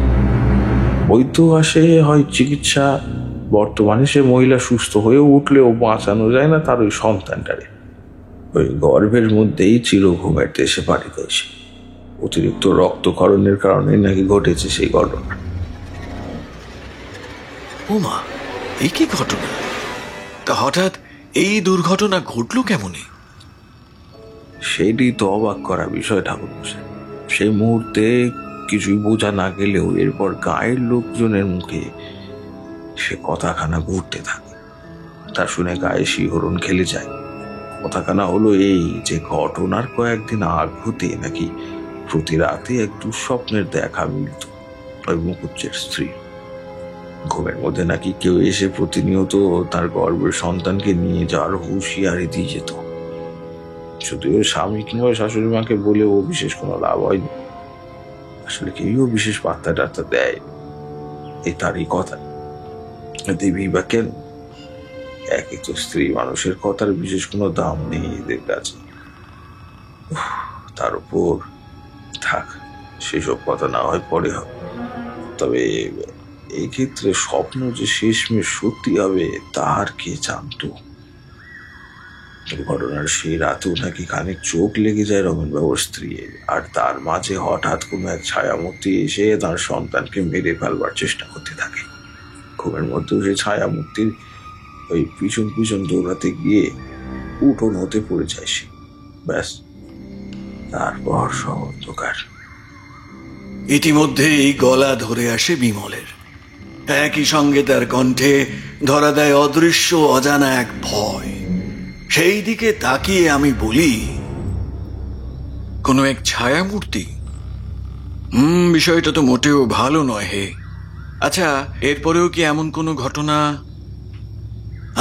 বৈদ্য আসে, হয় চিকিৎসা। বর্তমানে সে মহিলা সুস্থ হয়ে উঠলেও বাঁচানো যায় না তার ওই সন্তানটারে। ওই গর্ভের মধ্যেই চিরঘুমের দেশে পাড়ি দেয়। অতিরিক্ত রক্তক্ষরণের কারণে নাকি ঘটেছে সেই ঘটনা। ও মা, এই কি ঘটনা? তা হঠাৎ এই দুর্ঘটনা ঘটলো কেমনে? সেটি তো অবাক করা বিষয় ঠাকুরমশাই। সেই মুহূর্তে কিছুই বোঝা না গেলেও এরপর গায়ের লোকজনের মুখে সে কথাখানা ঘুরতে থাকে। তা শুনে গায়ে শিহরণ খেলে যায়। কথাখানা হলো এই যে ঘটনার কয়েকদিন আগ হতে নাকি প্রতি রাতে এক দুঃস্বপ্নের দেখা মিলত ওই মুখুজ্জের স্ত্রী। ঘুমের মধ্যে নাকি কেউ এসে প্রতিনিয়ত তার গর্ভের সন্তানকে নিয়ে যাওয়ার হুঁশিয়ারি দিয়ে যেত। যদিও স্বামী কিংবা শাশুড়ি মাকে বলেও বিশেষ কোনো লাভ হয়নি। আসলে কেউ বিশেষ পাত্তা টাত্তা দেয় এই তারই কথা। দেবী বা কেন, একই তো স্ত্রী মানুষের কথার বিশেষ কোনো দাম নেই এদের কাছে। তার উপর থাক, সেসব কথা না হয় পরে হবে। তবে এই ক্ষেত্রে স্বপ্ন যে শেষমেশ সত্যি হবে তার কে জানতো? ঘটনার সেই রাতেও নাকি খানিক চোখ লেগে যায় রমেনবাবুর স্ত্রী। আর তার মাঝে হঠাৎ কোনো এক ছায়ামূর্তি এসে তার সন্তানকে মেরে ফেলবার চেষ্টা করতে থাকে। ঘুমের মধ্যেও সেই ছায়ামূর্তির ওই পিছন পিছন দৌড়াতে গিয়ে উঠোন হতে পড়ে যায় সে। ব্যাস, তারপর সব অন্ধকার। ইতিমধ্যেই গলা ধরে আসে বিমলের। একই সঙ্গে তার কণ্ঠে ধরা দেয় অদৃশ্য অজানা এক ভয়। সেই দিকে তাকিয়ে আমি বলি, কোনো এক ছায়ামূর্তি? বিষয়টা তো মোটেও ভালো নয় হে। আচ্ছা, এরপরেও কি এমন কোনো ঘটনা?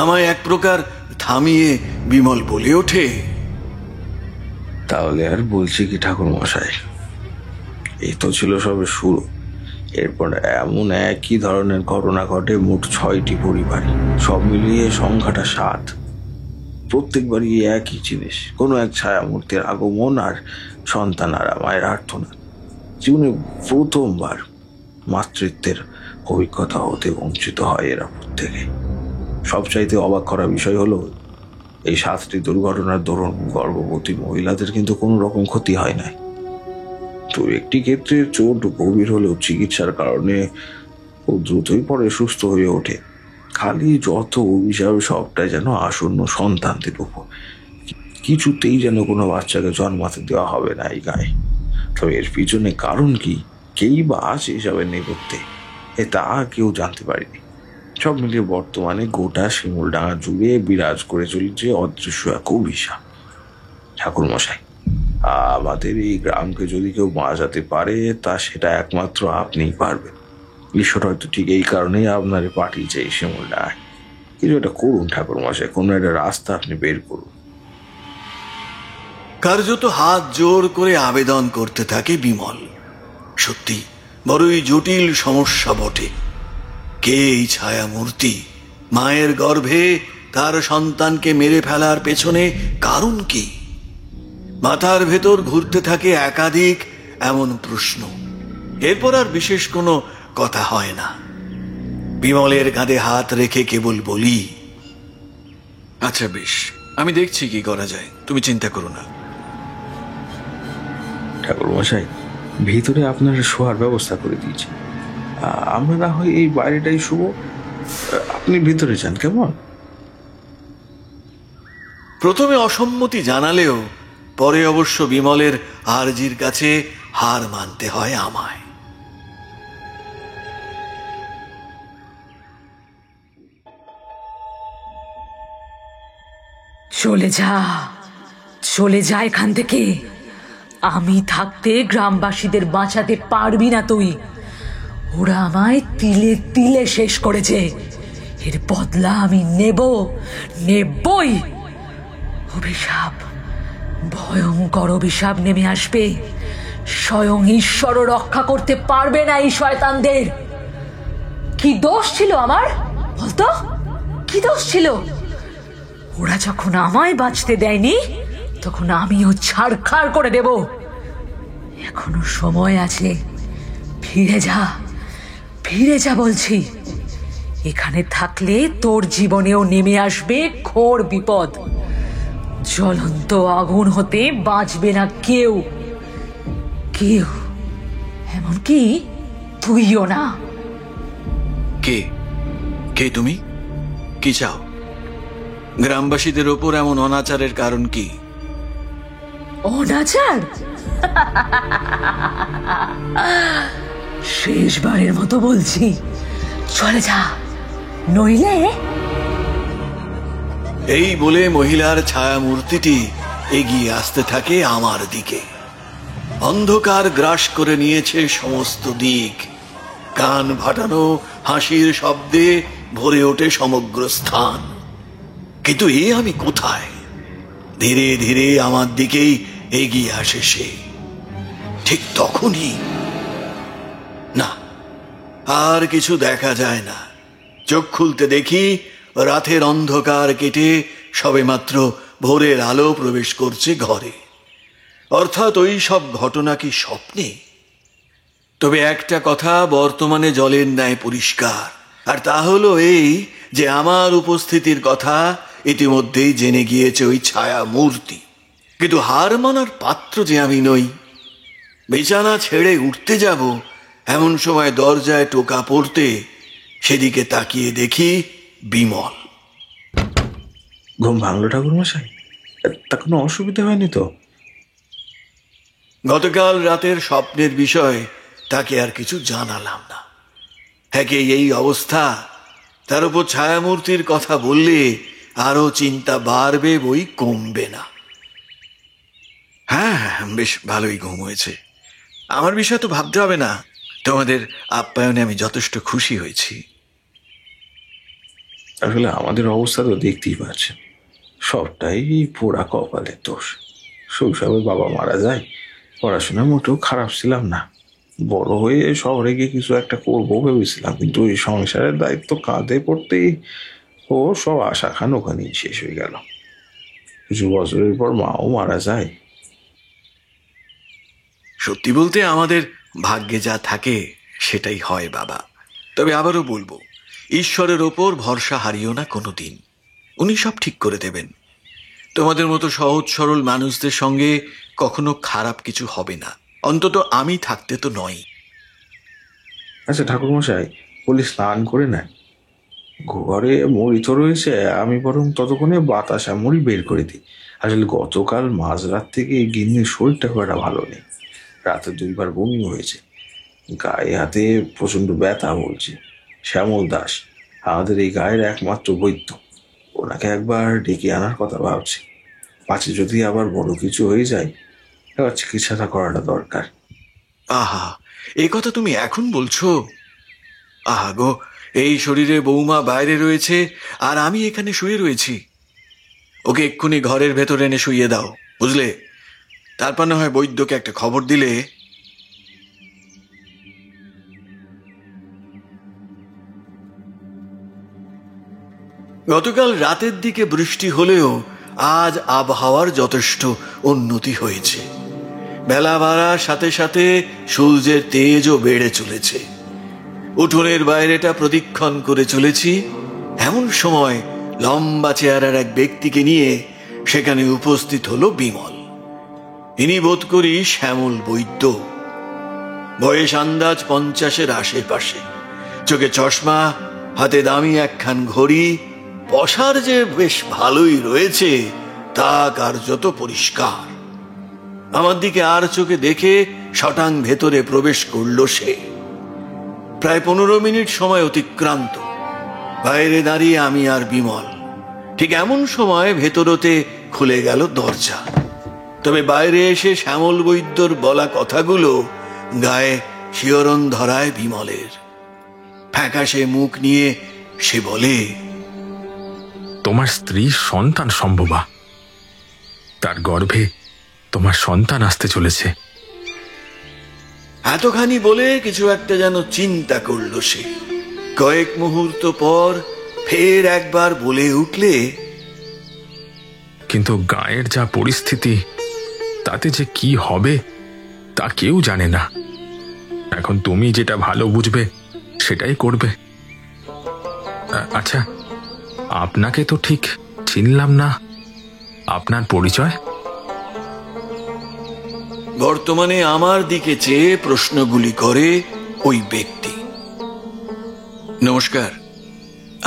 আমায় এক প্রকার থামিয়ে বিমল বলে ওঠে, তাহলে আর বলছি কি ঠাকুর মশাই, এই তো ছিল সবে শুরু। এরপর এমন একই ধরনের ঘটনা ঘটে মোট 6টি পরিবারে। সব মিলিয়ে সংখ্যাটা 7। প্রত্যেকবারই একই জিনিস, কোনো এক ছায়ামূর্তির আগমন আর সন্তান আর মায়ের আর্তনাদ। জীবনে প্রথমবার মাতৃত্বের অভিজ্ঞতা হতে বঞ্চিত হয় এরা প্রত্যেকে। সবচাইতে অবাক করা বিষয় হলো এই 7টি দুর্ঘটনার দরুন গর্ভবতী মহিলাদের কিন্তু কোনো রকম ক্ষতি হয় নাই। তো একটি ক্ষেত্রে চোট গভীর হলেও চিকিৎসার কারণে ও দ্রুতই পরে সুস্থ হয়ে ওঠে। খালি যত অভিশাপ সবটাই যেন আসন্ন সন্তানদের উপর। কিছুতেই যেন কোনো বাচ্চাকে জন্মাতে দেওয়া হবে না এই গায়ে। তবে এর পিছনে কারণ কি, কেই বা আছে এসবের নেপথ্যে, তা কেউ জানতে পারেনি। সব মিলিয়ে বর্তমানে গোটা শিমুলডাঙ্গা জুড়ে বিরাজ করে চলেছে অদৃশ্য এক অভিশাপ। ঠাকুর মশাই, আমাদের এই গ্রামকে যদি কেউ বাঁচাতে পারে তা সেটা একমাত্র আপনিই পারবেন। ঈশ্বর হয়তো ঠিক এই কারণেই আপনারে পাঠিয়েছে এই শিমুলডাঙ্গায়। কিছু একটা করুন ঠাকুর মশাই, কোনো একটা রাস্তা আপনি বের করুন। কার্যত হাত জোর করে আবেদন করতে থাকে বিমল। সত্যি বড়ই জটিল সমস্যা বটে। কে এই ছায়ামূর্তি? মায়ের গর্ভে তার সন্তানকে মেরে ফেলার পেছনে কারণ কি? মাথার ভেতর ঘুরতে থাকে একাধিক এমন প্রশ্ন। এরপর আর বিশেষ কোনো কথা হয় না। বিমলের কাঁধে হাত রেখে কেবল বলি, আচ্ছা বেশ, আমি দেখছি কি করা যায়, তুমি চিন্তা করো না। ঠাকুর মশাই, ভিতরে আপনার শোয়ার ব্যবস্থা করে দিয়েছি। আমরা না হয় এই বাইরেটাই শুভ, আপনি ভিতরে যান কেমন? প্রথমে অসম্মতি জানালেও পরে অবশ্য বিমলের আরজির কাছে হার মানতে হয় আমায়। চলে যা, চলে যা এখান থেকে। আমি থাকতে গ্রামবাসীদের বাঁচাতে পারবি না তুই। ওরা আমায় তিলে তিলে শেষ করেছে। এর বদলা আমি নেবই। অভিশাপ, ভয়ঙ্কর অভিশাপ নেমে আসবে। স্বয়ং ঈশ্বরও রক্ষা করতে পারবে না এই শয়তানদের। কি দোষ ছিল আমার, বলতো? কি দোষ ছিল? ওরা যখন আমায় বাঁচতে দেয়নি তখন আমিও ছাড়খাড় করে দেব। এখনো সময় আছে, ফিরে যা বলছি। এখানে থাকলে তোর জীবনেও নেমে আসবে ঘোর বিপদ। জ্বলন্ত আগুন হতে বাঁচবে না কেউ, এমনকি তুইও না। কে তুমি? কি চাও? গ্রামবাসীদের ওপর এমন অনাচারের কারণ কি? অনাচার? শেষবারের মতো বলছি, চলে যা, নইলে। এই বলে মহিলার ছায়া মূর্তিটি এগিয়ে আসতে থাকে আমার দিকে। অন্ধকার গ্রাস করে নিয়েছে সমস্ত দিক। কান ফাটানো হাসির শব্দে ভরে ওঠে সমগ্র স্থান। কিন্তু আমি কোথায়? ধীরে ধীরে আমার দিকেই এগিয়ে আসে সে। ঠিক তখনই না, আর কিছু দেখা যায় না। চোখ খুলতে দেখি রাতের অন্ধকার কেটে সবেমাত্র ভোরের আলো প্রবেশ করছে ঘরে। অর্থাৎ ওই সব ঘটনা কি স্বপ্নে? তবে একটা কথা বর্তমানে জলের ন্যায় পরিষ্কার, আর তা হলো এই যে আমার উপস্থিতির কথা ইতিমধ্যেই জেনে গিয়েছে ওই ছায়া মূর্তি। কিন্তু হার মানার পাত্র যে আমি নই। বিছানা ছেড়ে উঠতে যাব এমন সময় দরজায় টোকা পড়তে সেদিকে তাকিয়ে দেখি বিমল। ঘুম ভাঙলো ঠাকুর মশাই? তা কোনো অসুবিধা হয়নি তো? গতকাল রাতের স্বপ্নের বিষয় তাকে আর কিছু জানালাম না। একে এই অবস্থা, তার উপর ছায়ামূর্তির কথা বললে আরো চিন্তা বাড়বে, বই কমবে না। হ্যাঁ, বেশ ভালোই ঘুম হয়েছে। আমার বিষয় তো ভাবতে হবে না। তোমাদের আপ্যায়নে আমি যথেষ্ট খুশি হয়েছি। আসলে আমাদের অবস্থা তো দেখতেই পাচ্ছেন, সবটাই পোড়া কপালের দোষ। শৈশবে বাবা মারা যায়, পড়াশোনা মোটেও খারাপ ছিলাম না। বড় হয়ে শহরে গিয়ে কিছু একটা করবো ভেবেছিলাম, কিন্তু এই সংসারের দায়িত্ব কাঁধে পড়তেই ও সব আশা খান ওখানেই শেষ হয়ে গেল। কিছু বছরের পর মাও মারা যায়। সত্যি বলতে আমাদের ভাগ্যে যা থাকে সেটাই হয় বাবা। তবে আবারও বলবো, ঈশ্বরের ওপর ভরসা হারিও না কোনোদিন। উনি সব ঠিক করে দেবেন। তোমাদের মতো সহজ সরল মানুষদের সঙ্গে কখনো খারাপ কিছু হবে না, অন্তত আমি থাকতে তো নয়। আচ্ছা ঠাকুর মশাই, বলি স্নান করে নেন, ঘরে মুড়ি তো রয়েছে, আমি বরং ততক্ষণে বাতাসা মুড়ি বের করে দিই। আসলে গতকাল মাঝরাত থেকে গিন্নির শরীরটা খুব একটা ভালো নেই। রাতে 2বার বমি হয়েছে, গায়ে হাতে প্রচন্ড ব্যথা বলছে। শ্যামল দাস আমাদের এই গায়ের একমাত্র বৈদ্য, ওনাকে একবার ডেকে আনার কথা ভাবছি। পাছে যদি আবার বড় কিছু হয়ে যায়, এবার চিকিৎসাটা করাটা দরকার। আহা, এ কথা তুমি এখন বলছো? আহা গো, এই শরীরে বৌমা বাইরে রয়েছে আর আমি এখানে শুয়ে রয়েছি। ওকে এক্ষুনি ঘরের ভেতরে এনে শুইয়ে দাও, বুঝলে? তারপর না হয় বৈদ্যকে একটা খবর দিলে। গতকাল রাতের দিকে বৃষ্টি হলেও আজ আবহাওয়ার যথেষ্ট উন্নতি হয়েছে। বেলা বাড়ার সাথে সাথে সূর্যের তেজও বেড়ে চলেছে। উঠোনের বাইরেটা প্রদীক্ষণ করে চলেছি, এমন সময় লম্বা চেহারার এক ব্যক্তিকে নিয়ে সেখানে উপস্থিত হলো বিমল। ইনি বোধ করি শ্যামল বৈদ্য। বয়স আন্দাজ 50-এর আশেপাশে, চোখে চশমা, হাতে দামি একখান ঘড়ি, পশার যে বেশ ভালোই রয়েছে তা কার্যত পরিষ্কার। আমার দিকে আর চোখে দেখে শটাং ভেতরে প্রবেশ করল সে। প্রায় 15 মিনিট সময় অতিক্রান্ত। বাইরে দাঁড়িয়ে আমি আর বিমল। ঠিক এমন সময় ভেতরতে খুলে গেল দরজা। তবে বাইরে এসে শ্যামল বৈদ্যর বলা কথাগুলো গায়ে শিহরণ ধরায় বিমলের। ফ্যাকাশে মুখ নিয়ে সে বলে, তোমার স্ত্রীর সন্তান সম্ভবা, তার গর্ভে তোমার সন্তান আসতে চলেছে। এতখানি বলে কিছু একটা যেন চিন্তা করল সে। কয়েক মুহূর্ত পর ফের একবার বলে উঠলে, কিন্তু গায়ের যা পরিস্থিতি, তাতে যে কি হবে তা কেউ জানে না। এখন তুমি যেটা ভালো বুঝবে সেটাই করবে। আচ্ছা, আপনাকে তো ঠিক চিনলাম না, আপনার পরিচয়? বর্তমানে আমার দিকে চেয়ে প্রশ্নগুলি করে ওই ব্যক্তি। নমস্কার,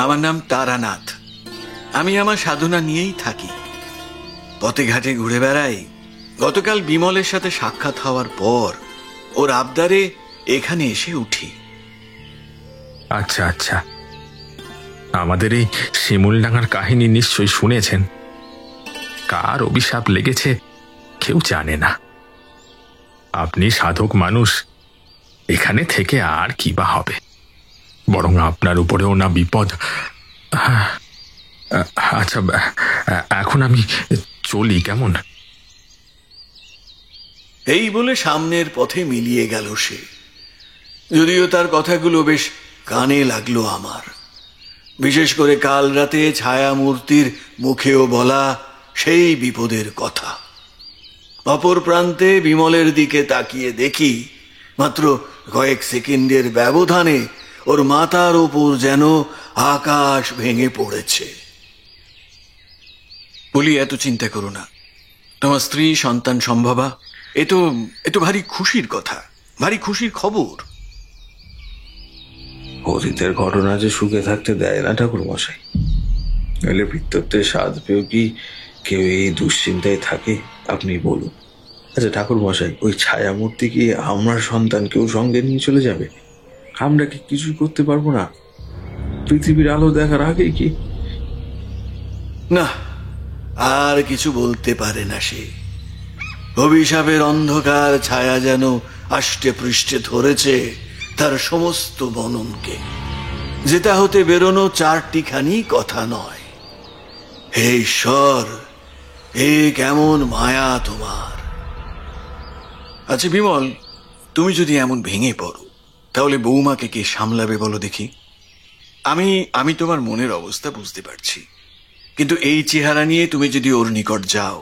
আমার নাম তারানাথ। আমি আমার সাধনা নিয়েই থাকি, পথে ঘাটে ঘুরে বেড়াই। গতকাল বিমলের সাথে সাক্ষাৎ হওয়ার পর ওর আবদারে এখানে এসে উঠি। আচ্ছা আচ্ছা, আমাদের এই শিমুলডাঙ্গার কাহিনী নিশ্চয়ই শুনেছেন। কার অভিশাপ লেগেছে কেউ জানে না। আপনি সাধক মানুষ, এখানে থেকে আর কি বা হবে, বরং আপনার উপরেও না বিপদ। আচ্ছা, এখন আমি চলি, কেমন? এই বলে সামনের পথে মিলিয়ে গেল সে। যদিও তার কথাগুলো বেশ কানে লাগলো আমার, বিশেষ করে কাল রাতে ছায়ামূর্তির মুখেও বলা সেই বিপদের কথা। অপর প্রান্তে বিমলের দিকে তাকিয়ে দেখি, মাত্র কয়েক সেকেন্ডের ব্যবধানে ওর মাথার ওপর যেন আকাশ ভেঙে পড়েছে। বলি, এত চিন্তা করো না, তোমার স্ত্রী সন্তান সম্ভবা, এ তো ভারী খুশির কথা, ভারী খুশির খবর। অতীতের ঘটনা যে সুখে থাকতে দেয় না ঠাকুর মশাই। নইলে বৃত্তত্বের স্বাদ পেয়েও কি কেউ এই দুশ্চিন্তায় থাকে? আপনি বলুন। আচ্ছা ঠাকুর মশাই, ওই ছায়ামূর্তি কি আমার সন্তান কেউ সঙ্গে নিয়ে চলে যাবে? আমরা কি কিছুই করতে পারবো না? পৃথিবীর আলো দেখার আগে কি? না, আর কিছু বলতে পারে না সে। অভিশাপের অন্ধকার ছায়া যেন আষ্টে পৃষ্ঠে ধরেছে তার সমস্ত বননকে। যেটা হতে বেরোনো 4টিখানি কথা নয়। হে ঈশ্বর, এ কেমন মায়া তোমার! আচ্ছা বিমল, তুমি যদি এমন ভেঙে পড়ো, তাহলে বৌমাকে কে সামলাবে বলো দেখি? আমি তোমার মনের অবস্থা বুঝতে পারছি, কিন্তু এই চেহারা নিয়ে তুমি যদি ওর নিকট যাও,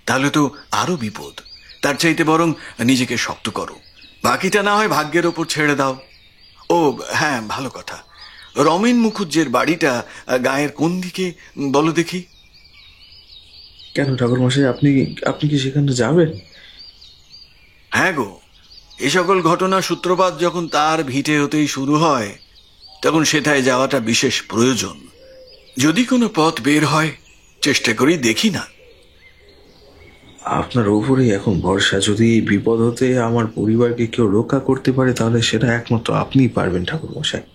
তাহলে তো আরো বিপদ। তার চাইতে বরং নিজেকে শক্ত করো, বাকিটা না হয় ভাগ্যের ওপর ছেড়ে দাও। ও হ্যাঁ, ভালো কথা, রমেন মুখুজ্জের বাড়িটা গায়ের কোন দিকে বলো দেখি? কেন ঠাকুর মশাই, আপনি কি সেখানে যাবেন? হ্যাঁ গো, এ সকল ঘটনা সূত্রপাত যখন তার ভিটে হতেই শুরু হয়, তখন সেটায় যাওয়াটা বিশেষ প্রয়োজন। যদি কোনো পথ বের হয় চেষ্টা করি, দেখি না। আপনার ওপরেই এখন ভরসা। যদি বিপদ হতে আমার পরিবারকে কেউ রক্ষা করতে পারে তাহলে সেটা একমাত্র আপনিই পারবেন ঠাকুর মশাই।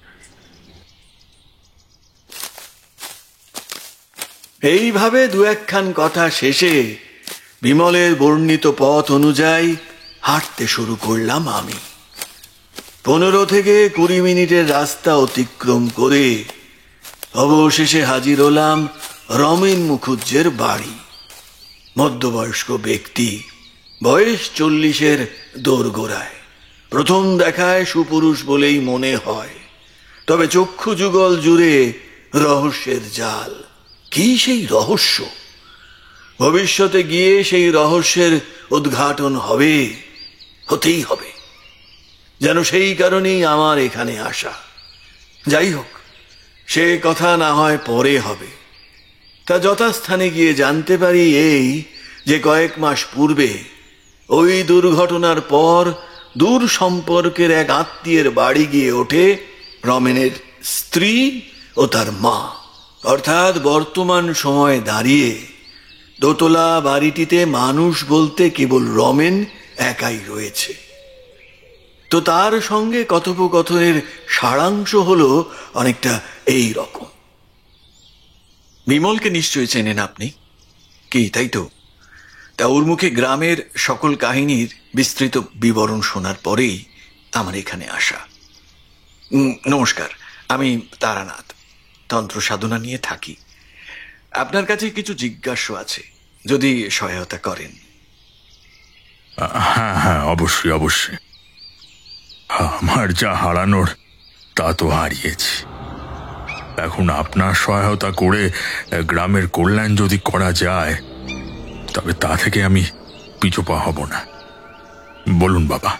এইভাবে দু একখান কথা শেষে বিমলের বর্ণিত পথ অনুযায়ী হাঁটতে শুরু করলাম আমি। 15 থেকে 20 মিনিটের রাস্তা অতিক্রম করে অবশেষে হাজির হলাম রমেন মুখুজ্জের বাড়ি। মধ্যবয়স্ক ব্যক্তি, বয়স 40-এর দোরগোড়ায়। প্রথম দেখায় সুপুরুষ বলেই মনে হয়, তবে চক্ষু যুগল জুড়ে রহস্যের জাল। কি সেই রহস্য? ভবিষ্যতে গিয়ে সেই রহস্যের উদ্ঘাটন হবে, হতেই হবে। যেন সেই কারণেই আমার এখানে আসা। যাই হোক, সে কথা না হয় পরে হবে। তা যথাস্থানে গিয়ে জানতে পারি এই যে কয়েক মাস পূর্বে ওই দুর্ঘটনার পর দূর সম্পর্কের এক আত্মীয়ের বাড়ি গিয়ে ওঠে রমেনের স্ত্রী ও তার মা। অর্থাৎ বর্তমান সময়ে দাঁড়িয়ে দোতলা বাড়িটিতে মানুষ বলতে কেবল রমেন একাই রয়েছে। তো তার সঙ্গে কথোপকথনের সারাংশ হলো অনেকটা এই রকম। বিমলকে নিশ্চয়ই চেনেন আপনি, কি তাই তো? তা ওর মুখে গ্রামের সকল কাহিনীর বিস্তৃত বিবরণ শোনার পরেই আমার এখানে আসা। নমস্কার, আমি তারানাথ, তন্ত্র সাধনা নিয়ে থাকি। আপনার কাছে কিছু জিজ্ঞাস্য আছে, যদি সহায়তা করেন। হ্যাঁ হ্যাঁ, অবশ্যই অবশ্যই। আমার যা হারানোর তা তো হারিয়েছি। এখন আপনার সহায়তা করে গ্রামের কল্যাণ যদি করা যায় তবে তা থেকে আমি পিছুপা হব না। বলুন বাবা,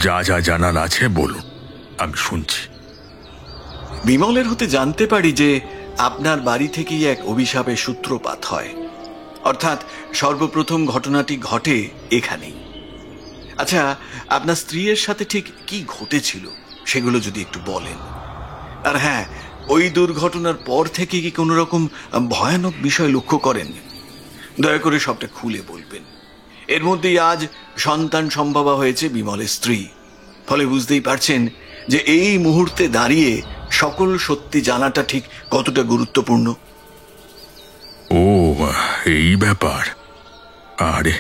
যা যা জানার আছে বলুন, আমি শুনছি। বিমলের হতে জানতে পারি যে আপনার বাড়ি থেকেই এক অভিশাপের সূত্রপাত হয়, অর্থাৎ সর্বপ্রথম ঘটনাটি ঘটে এখানেই। আচ্ছা, আপনার স্ত্রীর সাথে ঠিক কি ঘটেছিল সেগুলো যদি একটু বলেন। আর হ্যাঁ, ওই দুর্ঘটনার পর থেকে কি কোনো রকম ভয়ানক বিষয় লক্ষ্য করেন? দয়া করে সবটা খুলে বলবেন। এর মধ্যেই আজ সন্তান সম্ভবা হয়েছে বিমলের স্ত্রী, ফলে বুঝতেই পারছেন যে এই মুহূর্তে দাঁড়িয়ে সকল সত্যি জানাটা ঠিক কতটা গুরুত্বপূর্ণ। ও, এই ব্যাপার। আরে,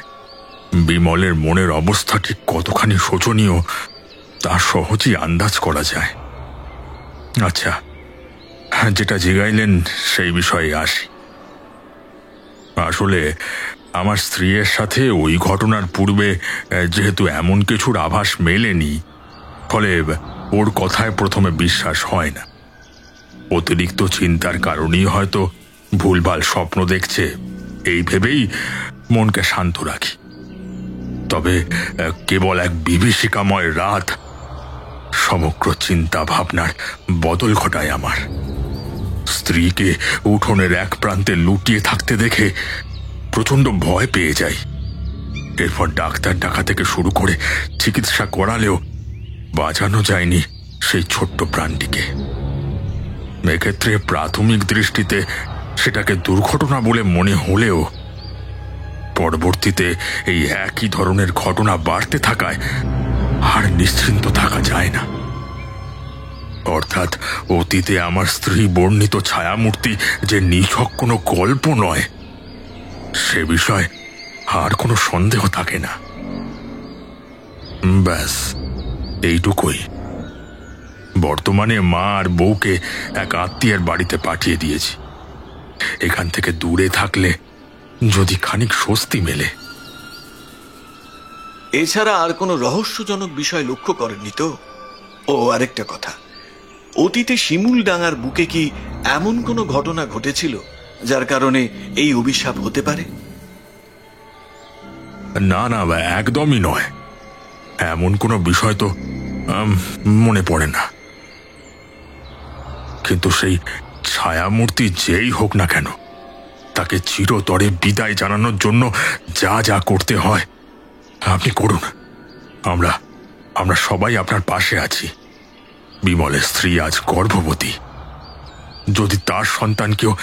বিমলের মনের অবস্থা ঠিক কতখানি শোচনীয় তা সহজেই আন্দাজ করা যায়। আচ্ছা, যেটা জিগাইলেন সেই বিষয়ে আসি। আসলে আমার স্ত্রীর সাথে ওই ঘটনার পূর্বে যেহেতু এমন কিছুর আভাস মেলেনি, ফলে ওর কথায় প্রথমে বিশ্বাস হয় না। অতিরিক্ত চিন্তার কারণেই হয়তো ভুলভাল স্বপ্ন দেখছে, এই ভেবেই মনকে শান্ত রাখি। তবে কেবল এক বিভীষিকাময় রাত সমগ্র চিন্তা ভাবনার বদল ঘটায় আমার। স্ত্রীকে উঠোনের এক প্রান্তে লুটিয়ে থাকতে দেখে প্রচন্ড ভয় পেয়ে যাই। এরপর ডাক্তার ডাকা থেকে শুরু করে চিকিৎসা করালেও বাঁচানো যায়নি সেই ছোট্ট প্রাণটিকে। এক্ষেত্রে প্রাথমিক দৃষ্টিতে সেটাকে দুর্ঘটনা বলে মনে হলেও পরবর্তীতে এই একই ধরনের ঘটনা বাড়তে থাকায় আর নিশ্চিন্ত থাকা যায় না। অর্থাৎ অতীতে আমার স্ত্রী বর্ণিত ছায়ামূর্তি যে নিছক কোনো গল্প নয়, সে বিষয়ে আর কোনো সন্দেহ থাকে না। ব্যাস এইটুকুই। বর্তমানে মা আর বউকে এক আত্মীয়ের বাড়িতে পাঠিয়ে দিয়েছি। এখান থেকে দূরে থাকলে যদি খানিক স্বস্তি মেলে। এছাড়া আর কোনো রহস্যজনক বিষয় লক্ষ্য করেননি তো? ও, আরেকটা কথা, অতীতে শিমুলডাঙ্গার বুকে কি এমন কোনো ঘটনা ঘটেছিল যার কারণে এই অভিশাপ হতে পারে? না না, একদমই নয়। এমন কোনো বিষয় তো মনে পড়ে না। কিন্তু সেই ছায়ামূর্তি যেই হোক না কেন, তাকে চিরতরে বিদায় জানানোর জন্য যা যা করতে হয় আপনি করুন। আমরা সবাই আপনার পাশে আছি। বিমলের স্ত্রী আজ গর্ভবতী। যদি তার সন্তানকেও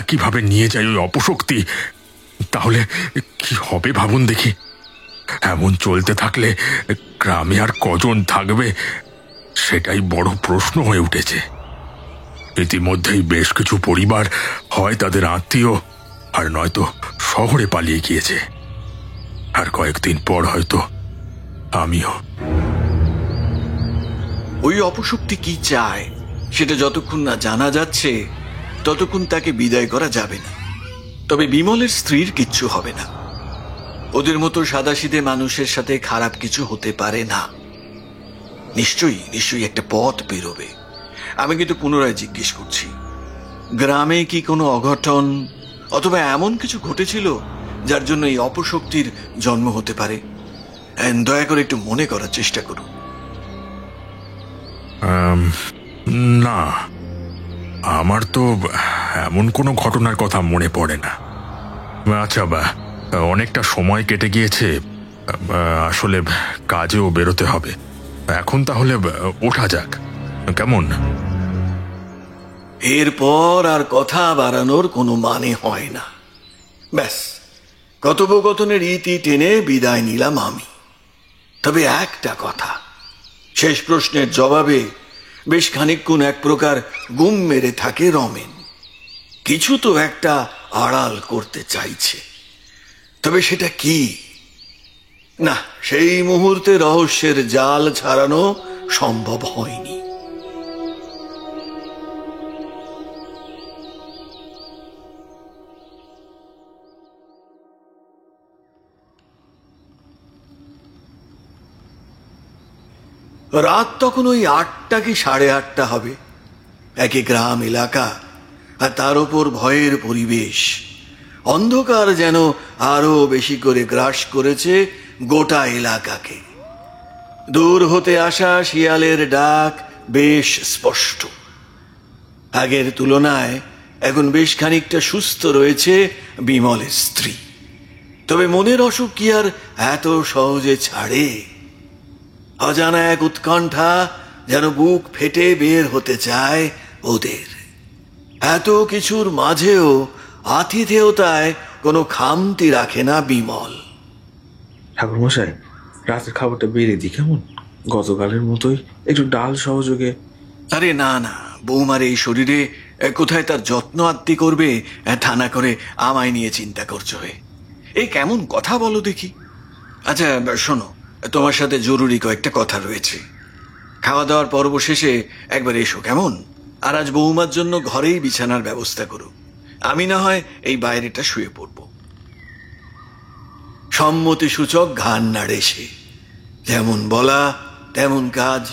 একইভাবে নিয়ে যায় ওই অপশক্তি, তাহলে কি হবে ভাবুন দেখি। এমন চলতে থাকলে গ্রামে আর কজন থাকবে সেটাই বড় প্রশ্ন হয়ে উঠেছে। ইতিমধ্যেই বেশ কিছু পরিবার হয় তাদের আত্মীয়, আর নয়তো শহরে পালিয়ে গিয়েছে। আর কয়েকদিন পর হয়তো আমিও। ওই অপশক্তি কি চায় সেটা যতক্ষণ না জানা যাচ্ছে ততক্ষণ তাকে বিদায় করা যাবে না। তবে বিমলের স্ত্রীর কিচ্ছু হবে না। ওদের মতো সাদাসিধে মানুষের সাথে খারাপ কিছু হতে পারে না। নিশ্চয়ই একটা পথ বেরোবে। আমি কিন্তু পুনরায় জিজ্ঞেস করছি, গ্রামে কি কোনো অঘটন অথবা এমন কিছু ঘটেছিল যার জন্য এই অপশক্তির জন্ম হতে পারে? দয়া করে একটু মনে করার চেষ্টা করুন। না, আমার তো এমন কোনো ঘটনার কথা মনে পড়ে না। আচ্ছা, অনেকটা সময় কেটে গিয়েছে, আসলে কাজেও বেরোতে হবে। এখন তাহলে ওঠা যাক, কেমন? এরপর আর কথা বাড়ানোর কোনো মানে হয় না। ব্যাস, কথোপকথনের ইতি টেনে বিদায় নিলাম আমি। তবে একটা কথা, শেষ প্রশ্নের জবাবে বেশ খানিকক্ষণ এক প্রকার গুম মেরে থাকে রমেন। কিছু তো একটা আড়াল করতে চাইছে, তবে সেটা কি না, সেই মুহূর্তে রহস্যের জাল ছাড়ানো সম্ভব হয়নি। রাত তখন ওই 8টা কি 8:30 হবে। একে গ্রাম এলাকা, আর তার উপর ভয়ের পরিবেশ। অন্ধকার যেন আরো বেশি করে গ্রাস করেছে গোটা এলাকাকে। দূর হতে আসা শিয়ালের ডাক বেশ স্পষ্ট। আগের তুলনায় এখন বেশ খানিকটা সুস্থ রয়েছে বিমলের স্ত্রী। তবে মনের অসুখ কি আর এত সহজে ছাড়ে? অজানা এক উৎকণ্ঠা যেন বুক ফেটে বের হতে চায় ওদের। এত কিছুর মাঝেও আতিথেয়তায় কোনো খামতি রাখে না বিমল। ঠাকুরমশাই, রাতের খাবারটা বেড়ে দিই কেমন? গতকালের মতোই একটু ডাল সহযোগে। আরে না না, বৌমার এই শরীরে কোথায় তার যত্ন আত্মি করবে তা না করে আমায় নিয়ে চিন্তা করছো। এই কেমন কথা বলো দেখি। আচ্ছা শোনো, তোমার সাথে জরুরি কয়েকটা কথা রয়েছে। খাওয়া দাওয়ার পর্ব শেষে একবার এসো কেমন? আর আজ বৌমার জন্য ঘরেই বিছানার ব্যবস্থা করো, আমি না হয় এই বাইরেটা শুয়ে পড়ব। সম্মতি সূচক ঘান নাড়ে সে। যেমন বলা তেমন কাজ।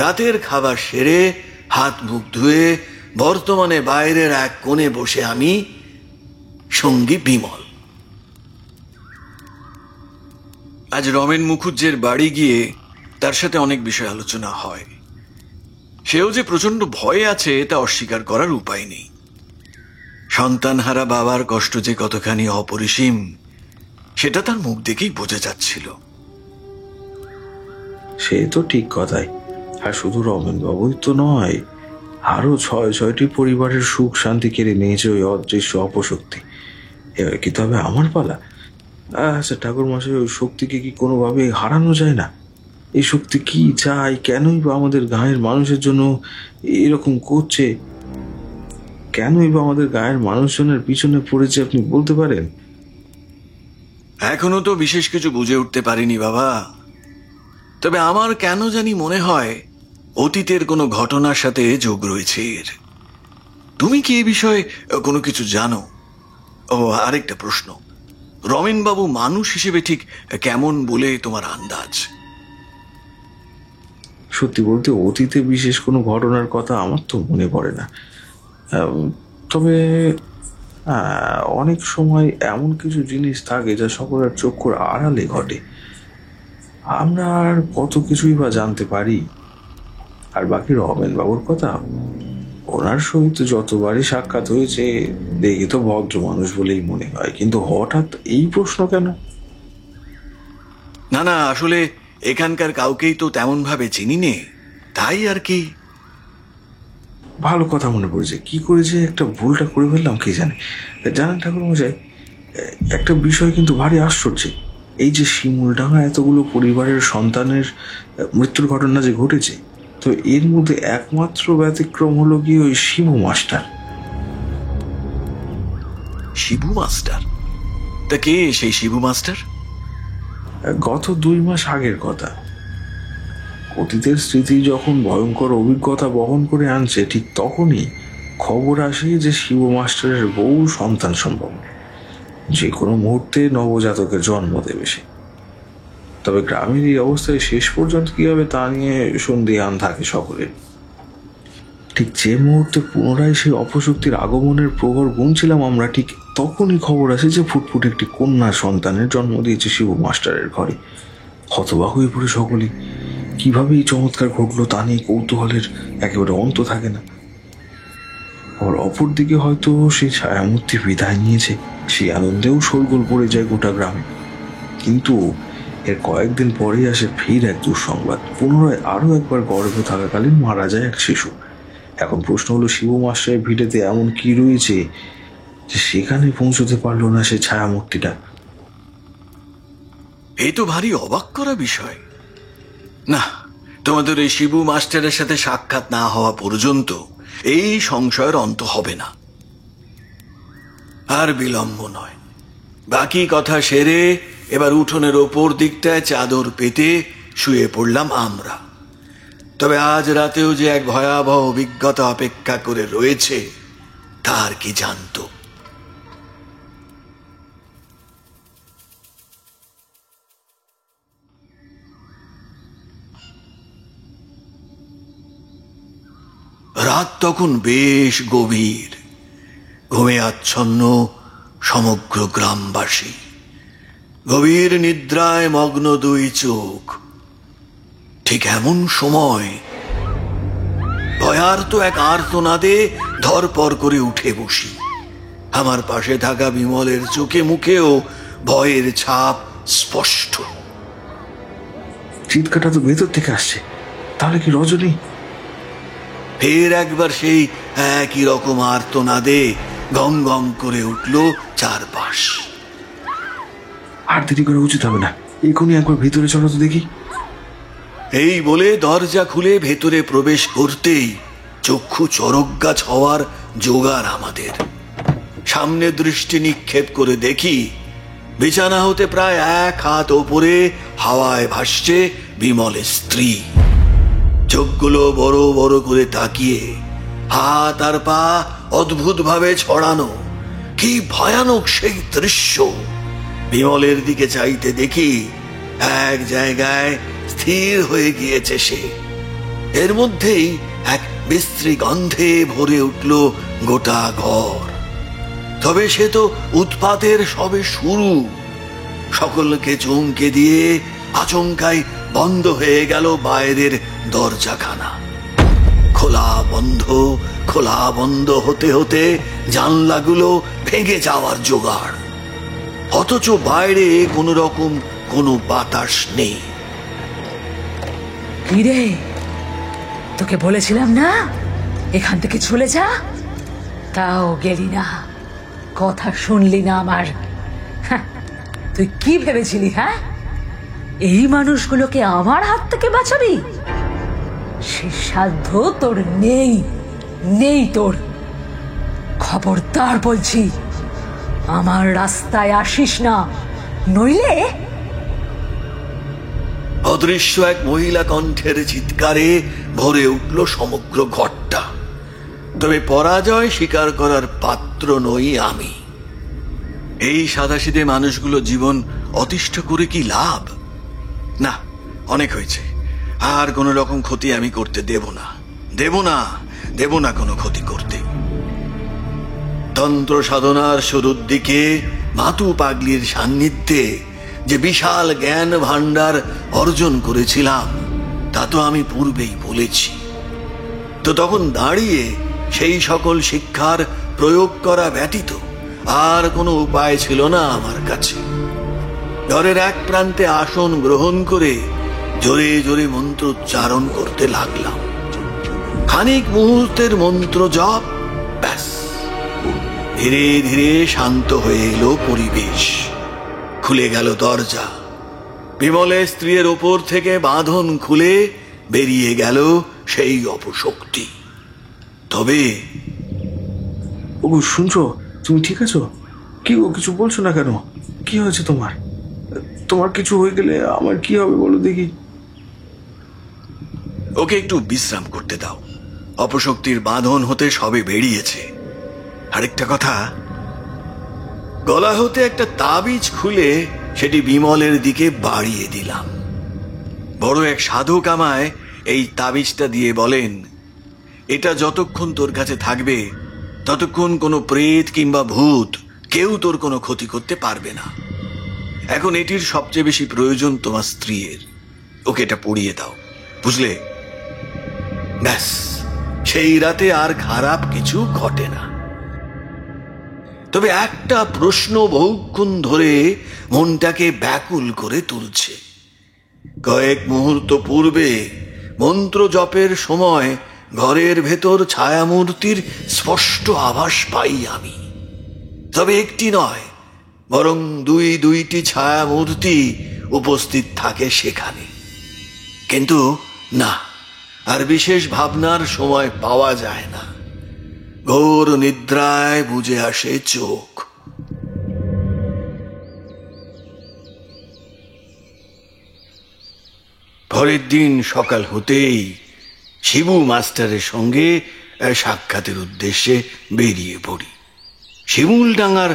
রাতের খাবার সেরে হাত মুখ ধুয়ে বর্তমানে বাইরের এক কোণে বসে আমি, সঙ্গী বিমল। আজ রমেন মুখুজ্জের বাড়ি গিয়ে তার সাথে অনেক বিষয় আলোচনা হয়। সেও যে প্রচন্ড ভয়ে আছে তা অস্বীকার করার উপায় নেই। সন্তানহারা বাবার কষ্ট যে কতখানি অপরিসীম সেটা তার মুখ দেখেই বোঝা যাচ্ছিল। সে তো ঠিক কথাই। আর শুধু রমেন বাবুই তো নয়, আরো 6-6টি পরিবারের সুখ শান্তি কেড়ে নিয়েছে ওই অদৃশ্য অপশক্তি। এবার কি তবে আমার পালা? আচ্ছা ঠাকুর মশাই, ওই শক্তিকে কি কোনোভাবে হারানো যায় না? এই শক্তি কি চাই, কেনই বা আমাদের গাঁয়ের মানুষের জন্য এরকম করছে? কেনই বা আমাদের গাঁয়ের মানুষজনের পিছনে পড়েছে, আপনি বলতে পারেন? এখনো তো বিশেষ কিছু বুঝে উঠতে পারিনি বাবা। তবে আমার কেন জানি মনে হয় অতীতের কোনো ঘটনার সাথে যোগ রয়েছে এর। তুমি কি এই বিষয়ে কোনো কিছু জানো? ও আরেকটা প্রশ্ন, রমেন বাবু মানুষ হিসেবে ঠিক কেমন বলে তোমার আন্দাজ? সত্যি বলতে অতীতে বিশেষ কোনো ঘটনার কথা আমার তো মনে পড়ে না। তবে অনেক সময় এমন কিছু জিনিস থাকে যা সকলের চক্ষুর আড়ালে ঘটে। আমরা আর কত কিছুই বা জানতে পারি। আর বাকি রমেন বাবুর কথা, ওনার সহিত যতবারই সাক্ষাৎ হয়েছে দেখে তো ভদ্র মানুষ বলেই মনে হয়, কিন্তু হঠাৎ এই প্রশ্ন কেন? না না, আসলে এখানকার কাউকেই তো তেমন ভাবে চিনি নে। তাই আর কি। ভালো কথা মনে পড়েছে, কি করে যে একটা ভুলটা করে ফেললাম কে জানে। জানেন ঠাকুরমশাই, একটা বিষয় কিন্তু ভারী আশ্চর্য। এই যে শিমুলডাঙ্গা এতগুলো পরিবারের সন্তানের মৃত্যুর ঘটনা যে ঘটেছে, তো এর মধ্যে একমাত্র ব্যতিক্রম হলো কি ওই শিবু মাস্টার। শিবু মাস্টার? তা কে সেই শিবু মাস্টার? গত 2 মাস আগের কথা। অতীতের স্মৃতি যখন ভয়ঙ্কর অভিজ্ঞতা বহন করে আনছে, ঠিক তখনই খবর আসে যে শিবু মাস্টারের বউ সন্তান সম্ভব, যে কোনো মুহূর্তে নবজাতকের জন্ম দেবে সে। তবে গ্রামের এই অবস্থায় শেষ পর্যন্ত কি হবে তা নিয়ে সন্দিহান থাকে সকলে। ঠিক যে মুহূর্তে পুনরায় সেই অপশক্তির আগমনের প্রহর গুনছিলাম আমরা, ঠিক তখনই খবর আসে যে ফুটফুট একটি কন্যা সন্তানের জন্ম দিয়েছে শিবু মাস্টারের ঘরে। হতবাক হয়ে পড়ে সকলে। কিভাবে এই চমৎকার ঘটলো তা নিয়ে কৌতূহলের একেবারে অন্ত থাকে না। আর অপরদিকে হয়তো সেই ছায়ামূর্তি বিদায় নিয়েছে, সেই আনন্দেও শোরগোল পড়ে যায় গোটা গ্রামে। কিন্তু এর কয়েকদিন পরেই আসে ফির এক দুঃসংবাদ। পুনরায় আরো একবার গর্ভে থাকাকালীন মারা যায় এক শিশু। এখন প্রশ্ন হলো, শিবু মাস্টারের ভিটেতে এমন কি রয়েছে যে সেখানে পৌঁছতে পারলো না সে ছায়ামূর্তিটা? এই তো ভারী অবাক করা বিষয়। না, তোমাদের এই শিবু মাস্টারের সাথে সাক্ষাৎ না হওয়া পর্যন্ত এই সংশয়ের অন্ত হবে না। আর বিলম্ব নয়, বাকি কথা সেরে এবার উঠোনের ওপর দিকটায় চাদর পেতে শুয়ে পড়লাম আমরা। তবে আজ রাতেও যে এক ভয়াবহ অভিজ্ঞতা অপেক্ষা করে রয়েছে তার কি জানতো? রাত তখন বেশ গভীর, ঘুমে আচ্ছন্ন সমগ্র গ্রামবাসী। গভীর নিদ্রায় মগ্ন 2 চোখ। ঠিক এমন সময় ভয়ার্ত এক আর্তনাদে ধরপর করে উঠে বসি। আমার পাশে থাকা বিমলের চোখে মুখেও ভয়ের ছাপ স্পষ্ট। চিৎকারটা তো ভেতর থেকে আসছে, তাহলে কি রজনী? ফের একবার সেই একই রকম আর্তনাদে গম গম করে উঠল চারপাশ। আর দেরি করা উচিত হবে না, এখনই একবার ভেতরে চলো তো দেখি। এই বলে দরজা খুলে ভেতরে প্রবেশ করতেই চক্ষু চরকগাছ হওয়ার জোগাড় আমাদের। সামনে দৃষ্টি নিক্ষেপ করে দেখি বিছানা হতে প্রায় 1 হাত ওপরে হাওয়ায় ভাসছে বিমলের স্ত্রী। চোখগুলো বড় বড় করে তাকিয়ে, হাত আর পা অদ্ভুতভাবে ছড়ানো। কি ভয়ানক সেই দৃশ্য! বিমলের দিকে চাইতে দেখি এক জায়গায় স্থির হয়ে গিয়েছে সে। এর মধ্যেই এক বিশ্রী গন্ধে ভরে উঠল গোটা ঘর। তবে সে তো উৎপাতের সবে শুরু। সকলকে চমকে দিয়ে আচমকায় বন্ধ হয়ে গেল বাইরের দরজাখানা। খোলা বন্ধ হতে হতে জানলাগুলো ভেঙে যাওয়ার জোগাড়, অথচ বাইরে কোনো রকম কোনো বাতাস নেই। কিরে, তোকে বলেছিলাম না এখান থেকে চলে যা, তাও গেলি না, কথা শুনলি না আমার। তুই কি ভেবেছিলি? হ্যাঁ, এই মানুষগুলোকে আমার হাত থেকে বাঁচাবি? সে সাধ্য তোর নেই, নেই তোর। খবরদার বলছি, আমার রাস্তায় আসিস না, নইলে। অদৃশ্য এক মহিলা কণ্ঠের চিৎকারে ভরে উঠল সমগ্র ঘরটা। তবে পরাজয় স্বীকার করার পাত্র নই আমি। এই সাদাসিধে মানুষগুলো জীবন অতিষ্ঠ করে কি লাভ? না, অনেক হয়েছে। আর কোনো রকম ক্ষতি আমি করতে দেব না কোনো ক্ষতি করতে। তন্ত্র সাধনার শুরুর দিকে মাতু পাগলির সান্নিধ্যে যে বিশাল জ্ঞান ভান্ডার অর্জন করেছিলাম তা তো আমি পূর্বেই বলেছি। তো তখন দাঁড়িয়ে সেই সকল শিক্ষার প্রয়োগ করা ব্যতীত আর কোনো উপায় ছিল না আমার কাছে। ঘরের এক প্রান্তে আসন গ্রহণ করে জোরে জোরে মন্ত্রোচ্চারণ করতে লাগলাম। খানিক মুহূর্তের মন্ত্র জপ, ব্যাস ধীরে ধীরে শান্ত হয়ে এলো পরিবেশ। খুলে গেল দরজা, বিমলের স্ত্রীর ওপর থেকে বাঁধন খুলে বেরিয়ে গেল সেই অপশক্তি। তবে ও শুনছো? তুমি ঠিক আছো? কি গো, কিছু বলছো না কেন? কি হয়েছে তোমার? তোমার কিছু হয়ে গেলে আমার কি হবে বলো দেখি। ওকে একটু বিশ্রাম করতে দাও, অপশক্তির বাঁধন হতে সবে বেরিয়েছে। আরেকটা কথা, গলা হতে একটা তাবিজ খুলে সেটি বিমলের দিকে বাড়িয়ে দিলাম। বড় এক সাধক আমায় এই তাবিজটা দিয়ে বলেন, এটা যতক্ষণ তোর কাছে থাকবে ততক্ষণ কোনো প্রেত কিংবা ভূত কেউ তোর কোনো ক্ষতি করতে পারবে না। এখন এটির সবচেয়ে বেশি প্রয়োজন তোমার স্ত্রীর, ওকে এটা পড়িয়ে দাও, বুঝলে? ব্যাস, সেই রাতে আর খারাপ কিছু ঘটে না। তবে একটা প্রশ্ন বহুক্ষণ ধরে মনটাকে ব্যাকুল করে তুলছে। কয়েক মুহূর্ত পূর্বে মন্ত্র জপের সময় ঘরের ভেতর ছায়ামূর্তির স্পষ্ট আভাস পাই আমি। তবে একটি নয়, বরং দুইটি ছায়ামূর্তি উপস্থিত থাকে সেখানে। কিন্তু না, আর বিশেষ ভাবনার সময় পাওয়া যায় না। ঘোর নিদ্রায় বুজে আসে চোখ। পরের দিন সকাল হতেই শিবু মাস্টারের সঙ্গে সাক্ষাতের উদ্দেশ্যে বেরিয়ে পড়ি। শিমুলডাঙ্গার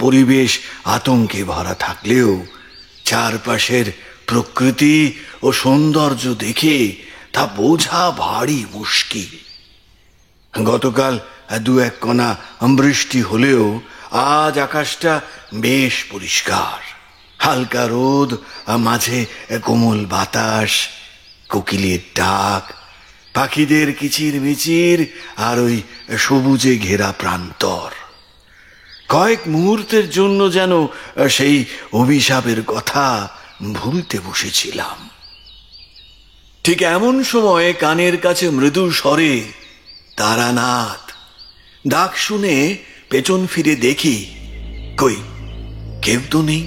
পরিবেশ আতঙ্কে ভরা থাকলেও চারপাশের প্রকৃতি ও সৌন্দর্য দেখে তা বোঝা ভারী মুশকিল। গতকাল দু এক কণা বৃষ্টি হলেও আজ আকাশটা বেশ পরিষ্কার। হালকা রোদ, মাঝে কোমল বাতাস, কোকিলের ডাক, পাখিদের কিচির মিচির, আর ওই সবুজে ঘেরা প্রান্তর। কয়েক মুহূর্তের জন্য যেন সেই অভিশাপের কথা ভুলতে বসেছিলাম। ঠিক এমন সময় কানের কাছে মৃদু স্বরে তারানাথ ডাক শুনে পেছন ফিরে দেখি, কই কেউ তো নেই।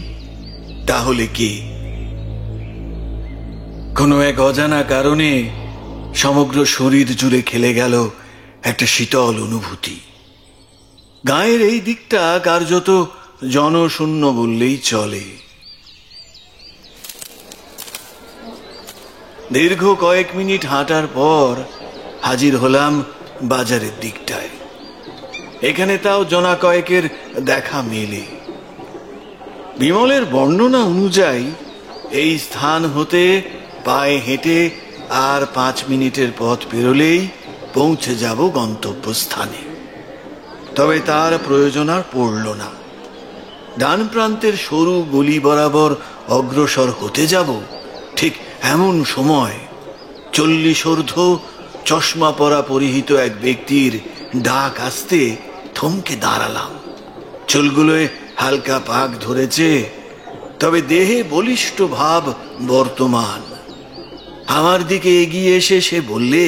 তাহলে কে? কোনো এক অজানা কারণে সমগ্র শরীর জুড়ে খেলে গেল একটা শীতল অনুভূতি। গায়ের এই দিকটা কার্যত জনশূন্য বললেই চলে। দীর্ঘ কয়েক মিনিট হাঁটার পর হাজির হলাম বাজারের দিকটায়। এখানে তাও জনা কয়েকের দেখা মেলে। বিমলের বর্ণনা অনুযায়ী এই স্থান হতে পায়ে হেঁটে আর 5 মিনিটের পথ পেরোলেই পৌঁছে যাব গন্তব্যস্থানে। তবে তার প্রয়োজন আর পড়ল না। ডান প্রান্তের সরু গলি বরাবর অগ্রসর হতে যাব, ঠিক এমন সময় 40 চশমা পরা পরিহিত এক ব্যক্তির ডাক আসতে থমকে দাঁড়ালাম। চুলগুলোয় হালকা পাক ধরেছে, তবে দেহে বলিষ্ঠ ভাব বর্তমান। আমার দিকে এগিয়ে এসে সে বললে,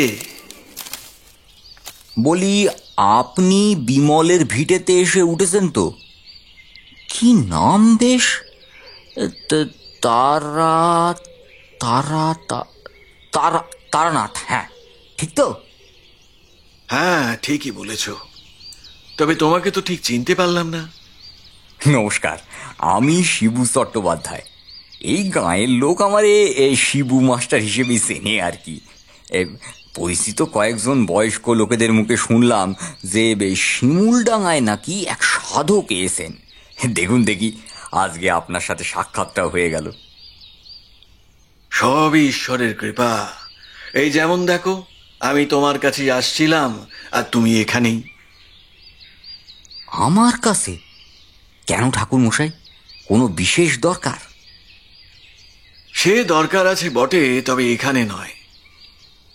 বলি আপনি বিমলের ভিটেতে এসে উঠেছেন তো? কি নাম বেশ? তারা তারা তারা তারানাথ, হ্যাঁ ঠিক তো? হ্যাঁ ঠিকই বলেছ, তবে তোমাকে তো ঠিক চিনতে পারলাম না। নমস্কার, আমি শিবু চট্টোপাধ্যায়। এই গাঁয়ের লোক আমার শিবু মাস্টার হিসেবেই চেনে আর কি। পরিচিত কয়েকজন বয়স্ক লোকেদের মুখে শুনলাম যে শিমুলডাঙ্গায় নাকি এক সাধক এসেছেন। দেখুন দেখি, আজকে আপনার সাথে সাক্ষাৎটা হয়ে গেল। সবই ঈশ্বরের কৃপা। এই যেমন দেখো, আমি তোমার কাছে আসছিলাম আর তুমি এখানেই। আমার কাছে কেন ঠাকুর মশাই? কোনো বিশেষ দরকার? সে দরকার আছে বটে, তবে এখানে নয়।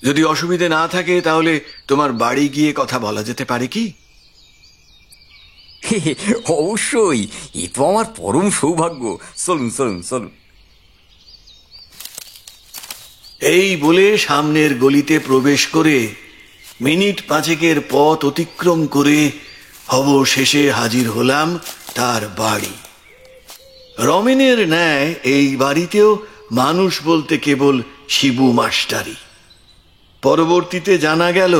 যদি অসুবিধে না থাকে তাহলে তোমার বাড়ি গিয়ে কথা বলা যেতে পারে কি? অবশ্যই, এ তো আমার পরম সৌভাগ্য। চলুন চলুন চলুন। এই বলে সামনের গলিতে প্রবেশ করে মিনিট 5 পথ অতিক্রম করে অবশেষে হাজির হলাম তার বাড়ি। রমেনের ন্যায় এই বাড়িতেও মানুষ বলতে কেবল শিবু মাস্টারই। পরবর্তীতে জানা গেল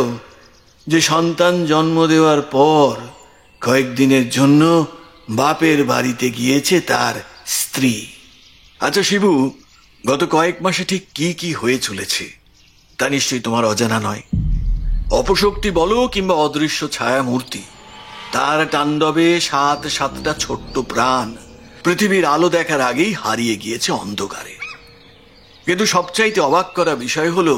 যে সন্তান জন্ম দেওয়ার পর কয়েকদিনের জন্য বাপের বাড়িতে গিয়েছে তার স্ত্রী। আচ্ছা শিবু, গত কয়েক মাসে ঠিক কি কি হয়ে চলেছে তা নিশ্চয়ই তোমার অজানা নয়। অপশক্তি বলো কিংবা অদৃশ্য ছায়া মূর্তি, তার তাণ্ডবে 7টা ছোট্ট প্রাণ পৃথিবীর আলো দেখার আগেই হারিয়ে গিয়েছে অন্ধকারে। কিন্তু সবচাইতে অবাক করা বিষয় হলো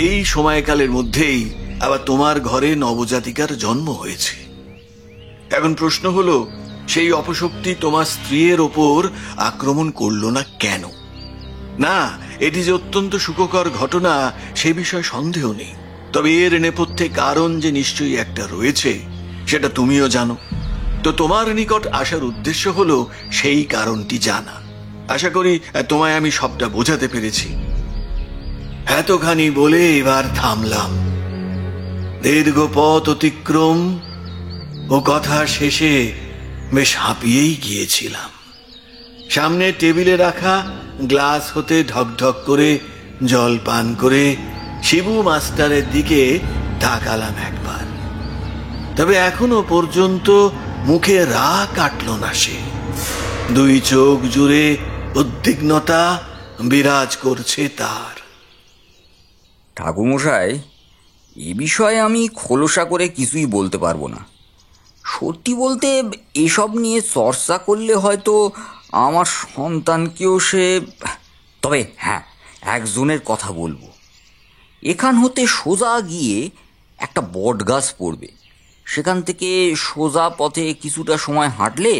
এই সময়কালের মধ্যেই আবার তোমার ঘরে নবজাতিকার জন্ম হয়েছে। এখন প্রশ্ন হলো, সেই অপশক্তি তোমার স্ত্রীর ওপর আক্রমণ করলো না কেন? না, এটি যে অত্যন্ত সুখকর ঘটনা সে বিষয়ে সন্দেহ নেই, তবে এর নেপথ্যে কারণ যে নিশ্চয়ই একটা রয়েছে সেটা তুমিও জানো। তো তোমার নিকট আসার উদ্দেশ্য হলো সেই কারণটি জানা। আশা করি তোমায় আমি সবটা বোঝাতে পেরেছি। এতখানি বলে এবার থামলাম। দীর্ঘ পথ অতিক্রম ও কথা শেষে বেশ হাঁপিয়েই গিয়েছিলাম। সামনে টেবিলে রাখা গ্লাস হতে ঢকঢক করে জল পান করে শিবু মাস্টারের দিকে তাকালাম একবার। তবে এখনো পর্যন্ত মুখে রা কাটল না সে। 2 চোখ জুড়ে উদ্বিগ্নতা বিরাজ করছে তার। ঠাকুরমশাই, এ বিষয়ে আমি খোলসা করে কিছুই বলতে পারবো না। সত্যি বলতে এসব নিয়ে চর্চা করলে হয়তো আমার সন্তানকেও সে, তবে হ্যাঁ, একজনের কথা বলবো। এখান হতে সোজা গিয়ে একটা বট গাছ পড়বে, সেখান থেকে সোজা পথে কিছুটা সময় হাঁটলে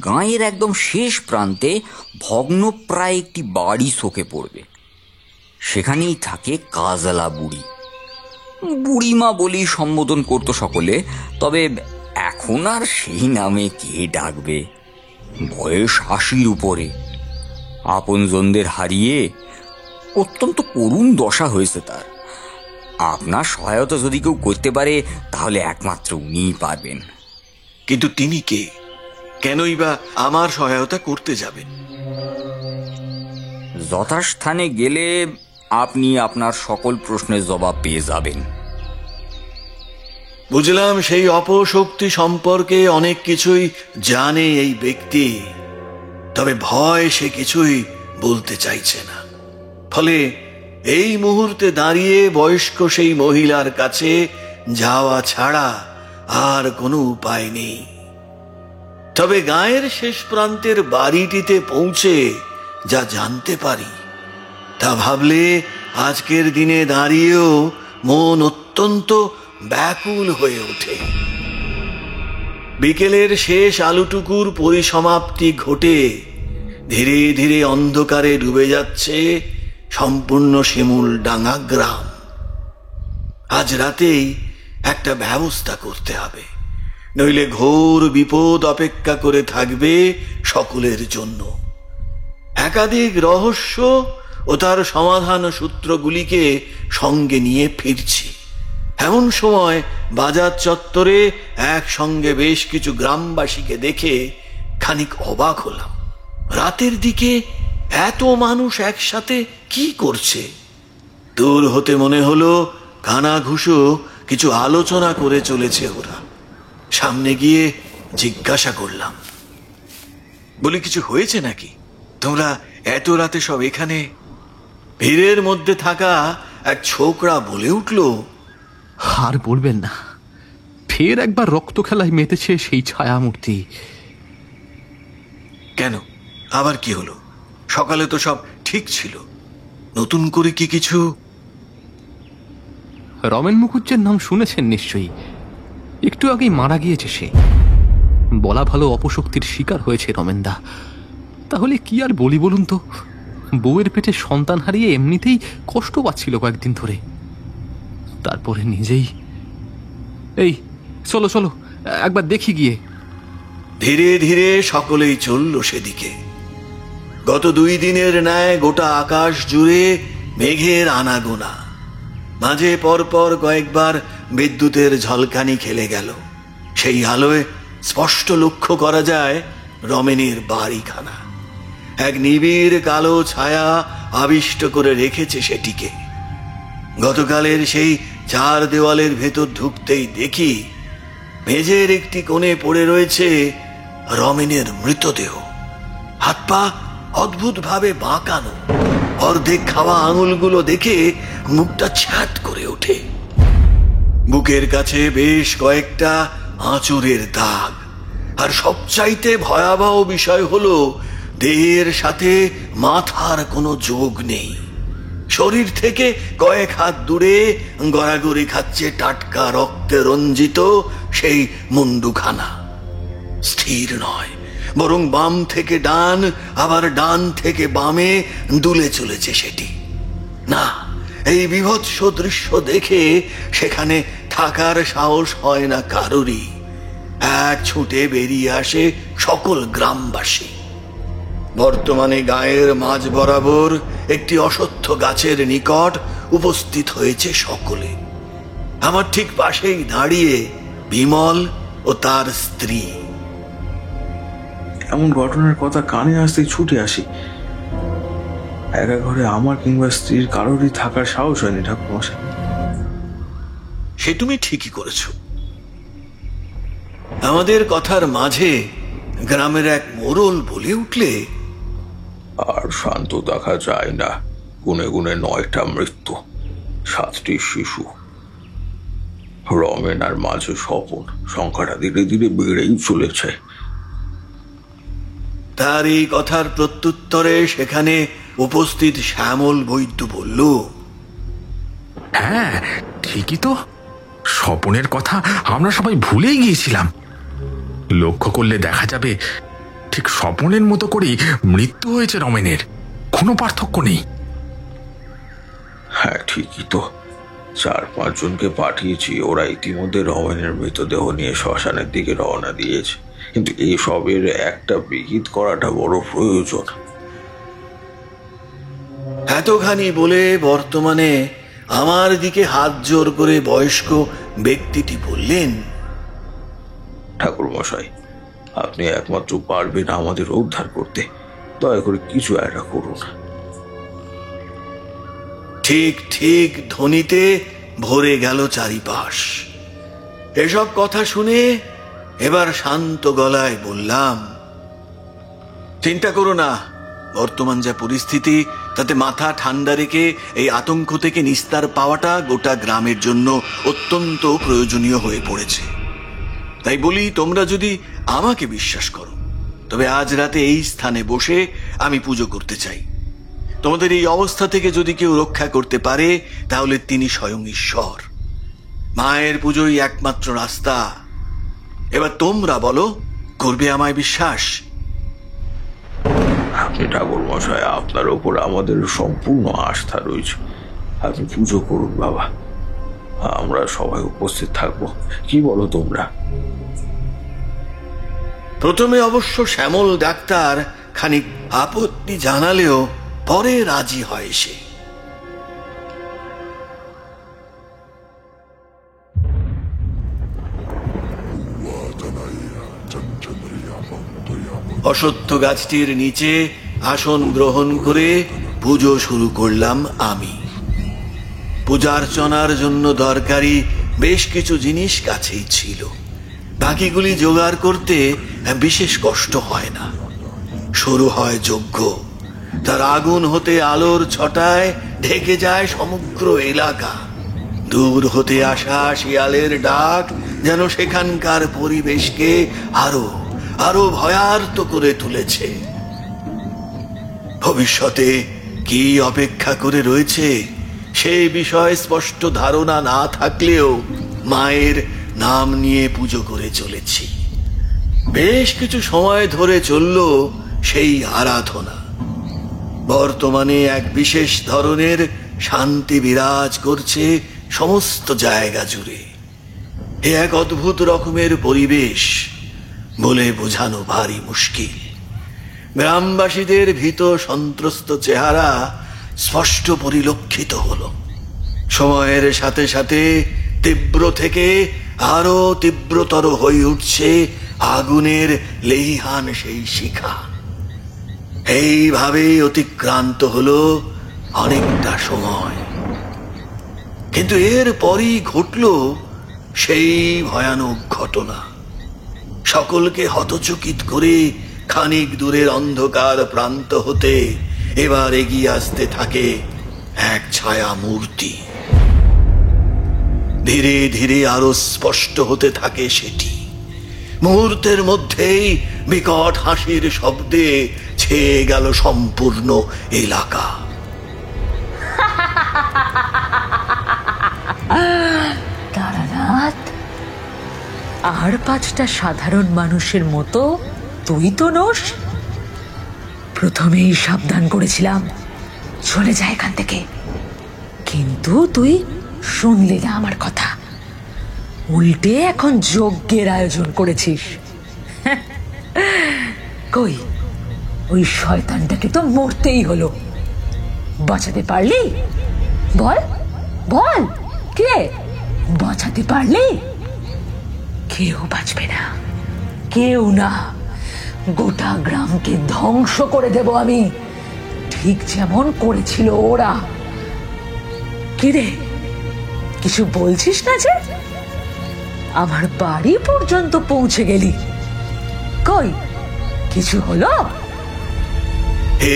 গাঁয়ের একদম শেষ প্রান্তে ভগ্নপ্রায় একটি বাড়ি চোখে পড়বে। সেখানেই থাকে কাজলা বুড়ি। বুড়িমা বলেই সম্বোধন করতো সকলে, তবে এখন আর সেই নামে কে ডাকবে? বয়স 80-র উপরে, আপনজনদের হারিয়ে অত্যন্ত করুণ দশা হয়েছে তার। আপনার সহায়তা যদি কেউ করতে পারে তাহলে একমাত্র উনিই পারবেন। কিন্তু তিনি কে? কেনই বা আমার সহায়তা করতে যাবেন? যথাস্থানে গেলে আপনি আপনার সকল প্রশ্নের জবাব পেয়ে যাবেন। বুঝলাম সেই অপশক্তি সম্পর্কে অনেক কিছুই জানে এই ব্যক্তি, তবে ভয় সে কিছুই বলতে চাইছে না। ফলে এই মুহূর্তে দাঁড়িয়ে বয়স্ক সেই মহিলার কাছে যাওয়া ছাড়া আর কোনো উপায় নেই। তবে গায়ের শেষ প্রান্তের বাড়িটিতে পৌঁছে যা জানতে পারি তা ভাবলে আজকের দিনে দাঁড়িয়েও মন অত্যন্ত ব্যাকুল হয়ে ওঠে। বিকেলের শেষ আলোটুকুর পরিসমাপ্তি ঘটে ধীরে ধীরে অন্ধকারে ডুবে যাচ্ছে সম্পূর্ণ শিমুলডাঙ্গা গ্রাম। আজ রাতেই একটা ব্যবস্থা করতে হবে, নইলে ঘোর বিপদ অপেক্ষা করে থাকবে সকলের জন্য। একাধিক রহস্য ও তার সমাধান সূত্রগুলিকে সঙ্গে নিয়ে ফিরছি। এমন সময় বাজার চত্বরে একসঙ্গে বেশ কিছু গ্রামবাসীকে দেখে খানিক অবাক হলাম। রাতের দিকে এত মানুষ একসাথে কি করছে? দূর হতে মনে হলো কানাঘুষো কিছু আলোচনা করে চলেছে ওরা। সামনে গিয়ে জিজ্ঞাসা করলাম, বলি কিছু হয়েছে নাকি? তোমরা এত রাতে সব এখানে? ভিড়ের মধ্যে থাকা এক ছোকরা বলে উঠল, আর বলবেন না, ফের একবার রক্ত খেলায় মেতেছে সেই ছায়ামূর্তি। কেন, আবার কি হলো? সকালে তো সব ঠিক ছিল, নতুন করে কি কিছু? রমেন মুখুজ্জের নাম শুনেছেন নিশ্চয়ই। একটু আগেই মারা গিয়েছে সে। বলা ভালো অপশক্তির শিকার হয়েছে রমেনদা। তাহলে কি আর বলি বলুন তো? বউয়ের পেটে সন্তান হারিয়ে এমনিতেই কষ্ট পাচ্ছিল কয়েকদিন ধরে, তারপরে নিজেই। এই চলো চলো একবার দেখি গিয়ে। ধীরে ধীরে সকলেই চলল সেদিকে। গত 2 দিনের ন্যায় গোটা আকাশ জুড়ে মেঘের আনাগোনা। মাঝে পরপর কয়েকবার বিদ্যুতের ঝলকানি খেলে গেল। সেই আলোয় স্পষ্ট লক্ষ্য করা যায় রমেনের বাড়িখানা। এক নিবিড় কালো ছায়া আবিষ্ট করে রেখেছে সেটিকে। গতকালের সেই চার দেওয়ালের ভেতর ঢুকতেই দেখি মেঝের একটি কোণে পড়ে রয়েছে রমেনের মৃতদেহ। হাত পা অদ্ভুতভাবে বাঁকানো, অর্ধেক খাওয়া আঙুলগুলো দেখে মুখটা ছ্যাঁত করে ওঠে। বুকের কাছে বেশ কয়েকটা আঁচড়ের দাগ, আর সবচাইতে ভয়াবহ বিষয় হলো দেহের সাথে মাথার কোনো যোগ নেই। শরীর থেকে কয়েক হাত দূরে গড়াগড়ি খাচ্ছে টাটকা রক্তে রঞ্জিত সেই মুন্ডুখানা। স্থির নয়, বরং বাম থেকে ডান, আবার ডান থেকে বামে দুলে চলেছে সেটি। না, এই বীভৎস দৃশ্য দেখে সেখানে থাকার সাহস হয় না কারোরই। এক ছুটে বেরিয়ে আসে সকল গ্রামবাসী। বর্তমানে গায়ের মাঝ বরাবর একটি অশ্বত্থ গাছের নিকট উপস্থিত হয়েছে সকলে। আমার ঠিক পাশেই দাঁড়িয়ে বিমল ও তার স্ত্রী। এমন ঘটনার কথা কানে আসতেই ছুটে আসি। একা ঘরে আমার কিংবা স্ত্রীর কারোরই থাকার সাহস হয়নি ঠাকুরমশাই। সে তুমি ঠিকই করেছ। আমাদের কথার মাঝে গ্রামের এক মোড়ল বলে উঠলে, আর শান্ত দেখা যায় না। গুনে গুনে 9টা মৃত্যু, 7টি শিশু। রমেন আর মাঝে স্বপন, সংখ্যাটা ধীরে ধীরে বেড়েই চলেছে। তার এই কথার প্রত্যুত্তরে সেখানে উপস্থিত শ্যামল বৈদ্য বলল, হ্যাঁ ঠিকই তো, স্বপনের কথা আমরা সবাই ভুলেই গিয়েছিলাম। লক্ষ্য করলে দেখা যাবে ঠিক স্বপনের মতো করেই মৃত্যু হয়েছে রমেনের, কোনো পার্থক্য নেই। হ্যাঁ ঠিকই তো, 4-5 জনকে পাঠিয়েছি, ওরা ইতিমধ্যে রমেনের মৃতদেহ নিয়ে শ্মশানের দিকে রওনা দিয়েছে। কিন্তু এসবের একটা বিহিত করাটা বড় প্রয়োজন। এতখানি বলে বর্তমানে আমার দিকে হাত জোর করে বয়স্ক ব্যক্তিটি বললেন, ঠাকুরমশাই, আপনি একমাত্র পারবেন আমাদের উদ্ধার করতে। দয়া করে কিছু একটা করুন। ঠিক ঠিক ধ্বনিতে ভরে গেল চারিপাশ। এসব কথা শুনে এবার শান্ত গলায় বললাম, চিন্তা করো না, বর্তমান যা পরিস্থিতি তাতে মাথা ঠান্ডা রেখে এই আতঙ্ক থেকে নিস্তার পাওয়াটা গোটা গ্রামের জন্য অত্যন্ত প্রয়োজনীয় হয়ে পড়েছে। তাই বলি, তোমরা যদি আমাকে বিশ্বাস করো তবে আজ রাতে এই স্থানে বসে আমি পুজো করতে চাই। তোমাদের এই অবস্থা থেকে যদি কেউ রক্ষা করতে পারে তাহলে তিনি স্বয়ং ঈশ্বর। মায়ের পুজোই একমাত্র রাস্তা। এবার তোমরা বলো, করবে আমায় বিশ্বাস? আপনি ঠাকুরমশাই, আপনার উপর আমাদের সম্পূর্ণ আস্থা রয়েছে। আপনি পুজো করুন বাবা, আমরা সবাই উপস্থিত থাকবো। কি বলো তোমরা? প্রথমে অবশ্য শ্যামল ডাক্তার খানিক আপত্তি জানালেও পরে রাজি হয় সে। অশ্বত্থ গাছটির নিচে আসন গ্রহণ করে পুজো শুরু করলাম আমি। পূজার্চনার জন্য দরকারি বেশ কিছু জিনিস কাছেই ছিল। বাকিগুলি জোগাড় করতে বিশেষ কষ্ট হয় না। শুরু হয় যজ্ঞ। তার আগুন হতে আলোর ছটায় ঢেকে যায় সমগ্র এলাকা। দূর হতে আসা শিয়ালের ডাক যেন সেখানকার পরিবেশকে আরো আরো ভয়ার্ত করে তুলেছে। ভবিষ্যতে কি অপেক্ষা করে রয়েছে সেই বিষয়ে স্পষ্ট ধারণা না থাকলেও মায়ের নাম নিয়ে পুজো করে চলেছি। বেশ কিছু সময় ধরে চলল সেই আরাধনা। বর্তমানে এক বিশেষ ধরনের শান্তি বিরাজ করছে সমস্ত জায়গা জুড়ে। এ এক অদ্ভুত রকমের পরিবেশ বলে বোঝানো ভারী মুশকিল। গ্রামবাসীদের ভীত সন্ত্রস্ত চেহারা স্পষ্ট পরিলক্ষিত হলো। সময়ের সাথে সাথে তীব্র থেকে আরো তীব্রতর হয়ে উঠছে আগুনের লেহিহান সেই শিখা। এইভাবে অতিক্রান্ত হলো অনেকটা সময়, কিন্তু এরপরই ঘটল সেই ভয়ানক ঘটনা। সকলকে হতচকিত করে খানিক দূরের অন্ধকার প্রান্ত হতে এবার এগিয়ে আসতে থাকে এক ছায়া মূর্তি। ধীরে ধীরে আরো স্পষ্ট হতে থাকে সেটি। মুহূর্তের মধ্যেই বিকট হাসির শব্দে ছেয়ে গেল সম্পূর্ণ এলাকা। তারানাথ, আর 5টা সাধারণ মানুষের মতো তুই তো নোস। প্রথমেই সাবধান করেছিলাম, চলে যা এখান থেকে, কিন্তু তুই শুনলি না আমার কথা। উল্টে এখন যজ্ঞের আয়োজন করেছিস। কই, ওই শয়তানটাকে তো মরতেই হলো। বাঁচাতে পারলি? বল বল, কে বাঁচাতে পারলি? কেউ বাঁচবে না, কেউ না। গোটা গ্রামকে ধ্বংস করে দেব আমি, ঠিক যেমন করেছিল ওরা। কিরে, কিছু বলছিস না যে? আমার বাড়ি পর্যন্ত পৌঁছে গেলি, কই কিছু হলো?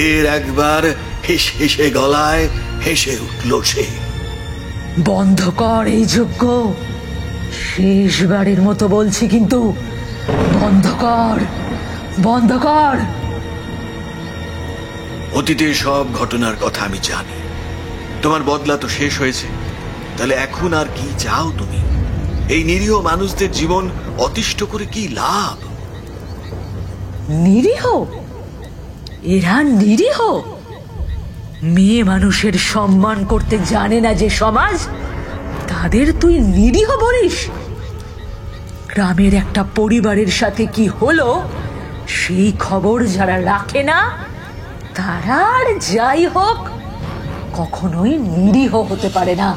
এর একবার হেসে গলায় হেসে উঠল সে। বন্ধ কর এই যজ্ঞ, শেষবারের মতো বলছি, কিন্তু বন্ধ কর, বন্ধ কর। অতীতের সব ঘটনার কথা আমি জানি। তোমার বদলা তো শেষ হয়েছে, তাহলে এখন আর কি চাও তুমি? এই নিরীহ মানুষদের জীবন অতিষ্ঠ করে কি লাভ? নিরীহ? এরা নিরীহ? মেয়ে মানুষের সম্মান করতে জানে না যে সমাজ, তাদের তুই নিরীহ বলিস? গ্রামের একটা পরিবারের সাথে কি হলো সেই খবর যারা রাখে না, তারা আর যাই হোক কখনোই নিরীহ হতে পারে না,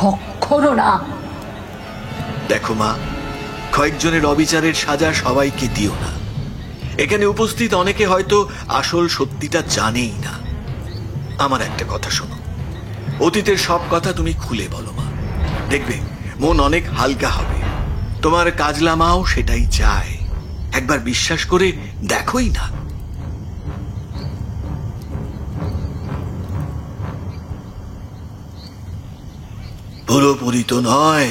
কখনো না। দেখো মা, কয়েকজনের অবিচারের সাজা সবাইকে দিও না। এখানে উপস্থিত অনেকে হয়তো আসল সত্যিটা জানেই না। আমার একটা কথা শোনো, অতীতের সব কথা তুমি খুলে বলো মা, দেখবে মন অনেক হালকা হবে। তোমার কাজলা মাও সেটাই চায়, একবার বিশ্বাস করে দেখোই না। পুরোপুরি তো নয়,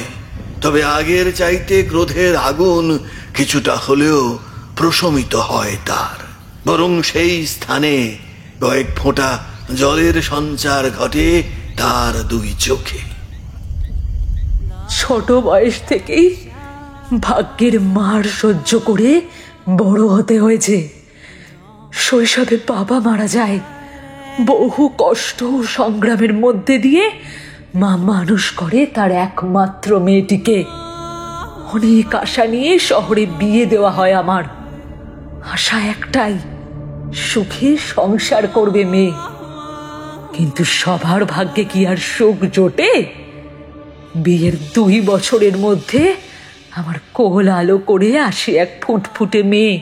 তবে আগের চাইতে ক্রোধের আগুন কিছুটা হলেও প্রশমিত হয় তার। বরং সেই স্থানে কয়েক ফোঁটা জলের সঞ্চার ঘটে তার 2 চোখে। ছোট বয়স থেকেই ভাগ্যের মার সহ্য করে বড় হতে হয়েছে। শৈশবে বাবা মারা যায়, বহু কষ্ট ও সংগ্রামের মধ্যে দিয়ে মা মানুষ করে তার একমাত্র মেয়েটিকে। অনেক আশা নিয়ে শহরে বিয়ে দেওয়া হয় আমার। আশা একটাই, সুখে সংসার করবে মেয়ে। কিন্তু সবার ভাগ্যে কি আর সুখ জোটে? বিয়ের 2 বছরের মধ্যে আমার কোল আলো করে আসে এক ফুটফুটে মেয়ে,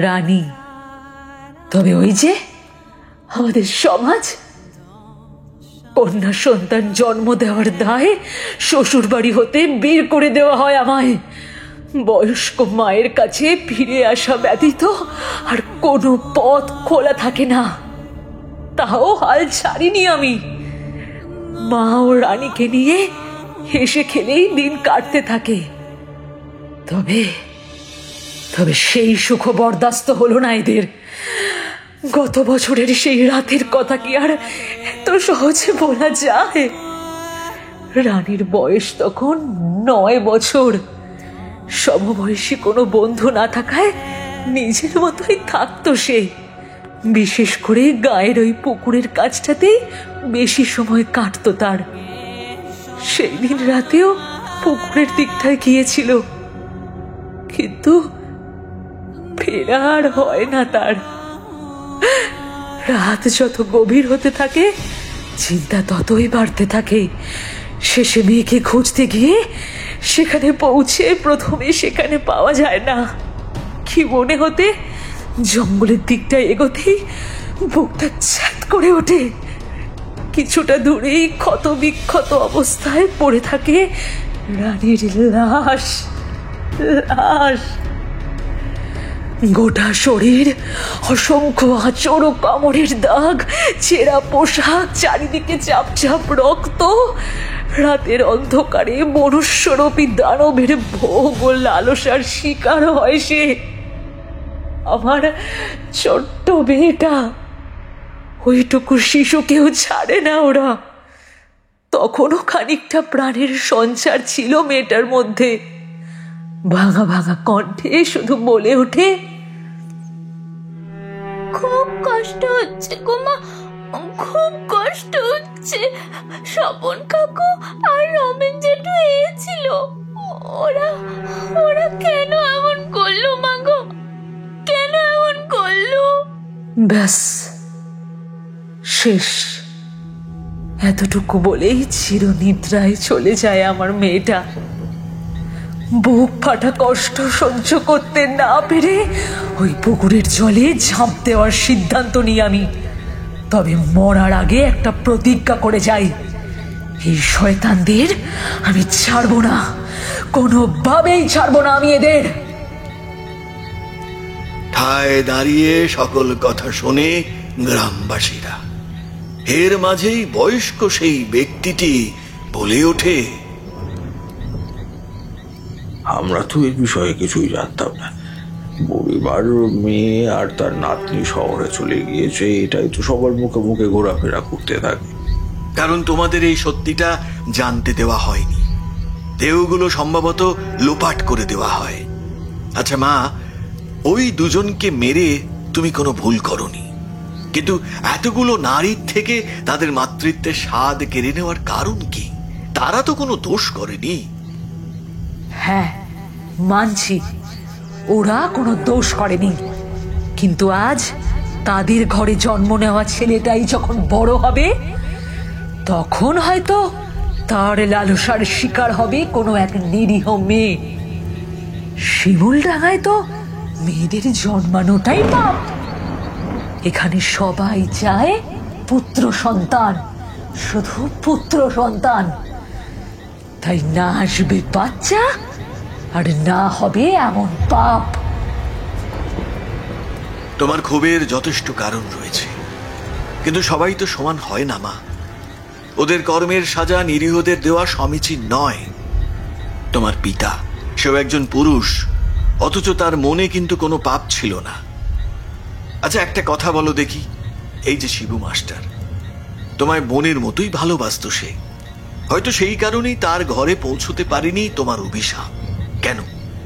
রানী। তবে ওই যে আমাদের সমাজ, কন্যা সন্তান জন্ম দেওয়ার দায়ে শ্বশুর বাড়ি হতে বের করে দেওয়া হয় আমায়। বয়স্ক মায়ের কাছে ফিরে আসা ব্যতীত আর কোনো পথ খোলা থাকে না। তাও হাল ছাড়িনি আমি। মা ও রানীকে নিয়ে হেসে খেলেই দিন কাটতে থাকে। তবে তবে সেই সুখ বরদাস্ত হলো না এদের। গত বছরের সেই রাতের কথা কি আর এত সহজে বলা যায়? রানীর বয়স তখন 9 বছর। সমবয়সী কোনো বন্ধু না থাকায় নিজের মতোই থাকতো সে। বিশেষ করে গায়ের ওই পুকুরের কাছটাতেই বেশি সময় কাটতো তার। সেই দিন রাতেও পুকুরের দিকটায় গিয়েছিল, কিন্তু ফেরার হয় না তার। রাত যত গভীর হতে থাকে চিন্তা ততই বাড়তে থাকে। শেষে মেয়েকে খুঁজতে গিয়ে সেখানে পৌঁছে প্রথমে সেখানে পাওয়া যায় না। কি মনে হতে জঙ্গলের দিকটা এগোতেই বুকটা ছ্যাঁত করে ওঠে। কিছুটা দূরেই ক্ষত বিক্ষত অবস্থায় পড়ে থাকে রানীর লাশ। লাশ, গোটা শরীর, অসংখ্য আঁচড় ও কামড়ের দাগ, ছেঁড়া পোশাক, চারিদিকে চাপ চাপ রক্ত। রাতের অন্ধকারে মনুষ্যরূপী দানবের ভোগ ও লালসার শিকার হয় সে। আমার ছোট্ট মেয়েটা, ওইটুকু শিশুকেও ছাড়ে না ওরা। তখনও খানিকটা প্রাণের সঞ্চার ছিল মেয়েটার মধ্যে। ভাঙা ভাঙা কণ্ঠে শুধু বলে ওঠে, খুব কষ্ট হচ্ছে গো মা, খুব কষ্ট হচ্ছে। স্বপন কাকু আর রমেন জেঠু এসেছিল, ওরা ওরা কেন এমন করলো মা গো, কেন এমন করলো? ব্যাস, শেষ। এতটুকু বলেই চিরনিদ্রায় চলে যায় আমার মেয়েটা। বুক ফাটা কষ্ট সহ্য করতে না পেরে ওই পুকুরের জলে ঝাঁপ দেওয়ার সিদ্ধান্ত নিই আমি। তবে মরার আগে একটা প্রতিজ্ঞা করে যাই, এই শয়তানদের আমি ছাড়বো না, কোনোভাবেই ছাড়বো না আমি এদের। ঠায় দাঁড়িয়ে সকল কথা শোনে গ্রামবাসীরা। এর মাঝেই বয়স্ক সেই ব্যক্তিটি বলে ওঠে, আমরা তো এই বিষয়ে কিছুই জানতাম না। পরিবার, মেয়ে আর তার নাতনি শহরে চলে গিয়েছে, এটাই তো সবার মুখে মুখে ঘোরাফেরা করতে থাকে। কারণ তোমাদের এই সত্যিটা জানতে দেওয়া হয়নি। দেহগুলো সম্ভবত লোপাট করে দেওয়া হয়। আচ্ছা মা, ওই দুজনকে মেরে তুমি কোনো ভুল করনি, কিন্তু এতগুলো নারীর থেকে তাদের মাতৃত্বের স্বাদ কেড়ে নেওয়ার কারণ কি? তারা তো কোনো দোষ করেনি। হ্যাঁ, মানছি ওরা কোনো দোষ করেনি, কিন্তু আজ তাদের ঘরে জন্ম নেওয়া ছেলেটাই যখন বড় হবে, তখন হয়তো তার লালসার শিকার হবে কোনো এক নিরীহ মেয়ে। শিমুলডাঙ্গায় তো মেয়েদের জন্মানোটাই পাপ। এখানে সবাই চায় পুত্র সন্তান, শুধু পুত্র সন্তান। তাই না আসবে বাচ্চা, আর না হবে এমন পাপ। তোমার ক্ষোভের যথেষ্ট কারণ রয়েছে, কিন্তু সবাই তো সমান হয় না মা। ওদের কর্মের সাজা নিরীহদের দেওয়া সমীচীন নয়। তোমার পিতা, সেও একজন পুরুষ, অথচ তার মনে কিন্তু কোনো পাপ ছিল না। আচ্ছা একটা কথা বলো দেখি, এই যে শিবু মাস্টার তোমায় বোনের মতোই ভালোবাসতো, সে হয়তো সেই কারণেই তার ঘরে পৌঁছতে পারেনি তোমার অভিশাপ। কেন?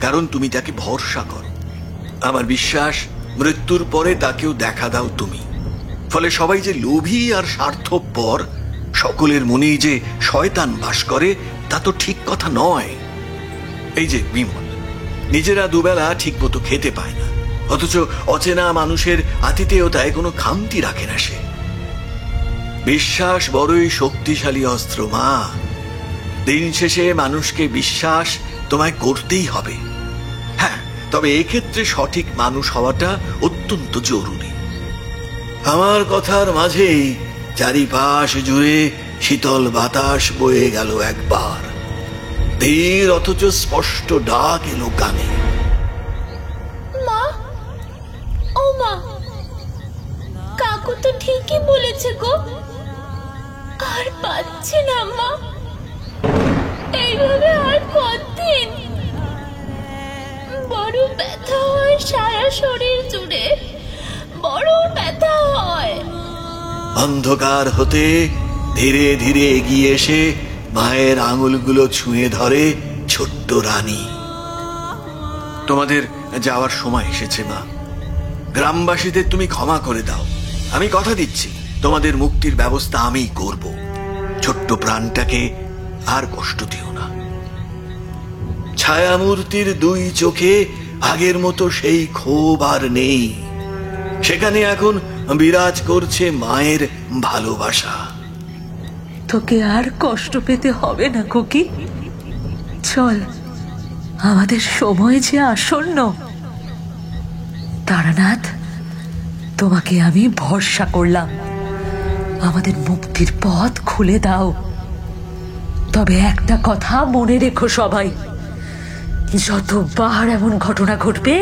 কারণ তুমি তাকে ভরসা করো। আমার বিশ্বাস মৃত্যুর পরে তাকেও দেখা দাও তুমি। ফলে সবাই যে লোভী আর স্বার্থপর, সকলের মনেই যে শয়তান বাস করে, তা তো ঠিক কথা নয়। এই যে বিমল, নিজেরা দুবেলা ঠিক মতো খেতে পায় না, অথচ অচেনা মানুষের আতিথেয়তায় কোনো খামতি রাখে না সে। বিশ্বাস বড়ই শক্তিশালী অস্ত্র মা। দিন শেষে মানুষকে বিশ্বাস তোমায় করতেই হবে। হ্যাঁ, তবে এক্ষেত্রে সঠিক মানুষ হওয়াটা অত্যন্ত জরুরি। আমার কথার মাঝেই চারিপাশ জুড়ে শীতল বাতাস বয়ে গেল একবার। ধীর অথচ স্পষ্ট ডাক এলো কানে, মা, ও মা, কাকু তো ঠিকই বলেছে গো, আর পাচ্ছি না মা। এইভাবে আর কতদিন? বড় ব্যথা হয় সারা শরীর জুড়ে, বড় ব্যথা হয়। অন্ধকার হতে ধীরে ধীরে এগিয়ে এসে মায়ের আঙুলগুলো ছুঁয়ে ধরে ছোট্ট রানী। তোমাদের যাওয়ার সময় এসেছে মা। গ্রামবাসীদের তুমি ক্ষমা করে দাও। আমি কথা দিচ্ছি, তোমাদের মুক্তির ব্যবস্থা আমিই করব। ছোট্ট প্রাণটাকে আর কষ্ট দিও না। ছায়ামূর্তির দুই চোখে আগের মতো সেই ক্ষোভ আর নেই। সেখানে এখন বিরাজ করছে মায়ের ভালোবাসা। তোকে আর কষ্ট পেতে হবে না খুকি। চল, আমাদের সময় যে আসন্ন। তারানাথ, তোমাকে আমি ভরসা করলাম, আমাদের মুক্তির পথ খুলে দাও। তবে একটা কথা মনে রেখো সবাই, যতবার এমন ঘটনা ঘটবে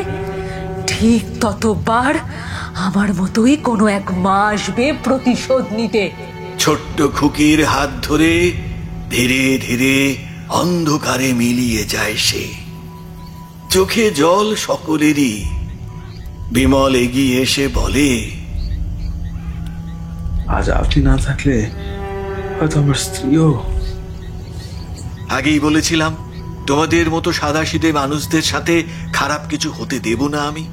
ঠিক ততবার আমার মতোই কোনো এক মা আসবে প্রতিশোধ নিতে। ছোট্ট খুকির হাত ধরে ধীরে ধীরে অন্ধকারে মিলিয়ে যায় সে। চোখে জল সকলেরই। বিমল এগিয়ে এসে বলে, আজ আপনি না থাকলে হয়তো আমার স্ত্রীও। আগেই বলেছিলাম তোমাদের মতো সাদাসিধে মানুষদের সাথে খারাপ কিছু হতে দেব না আমি।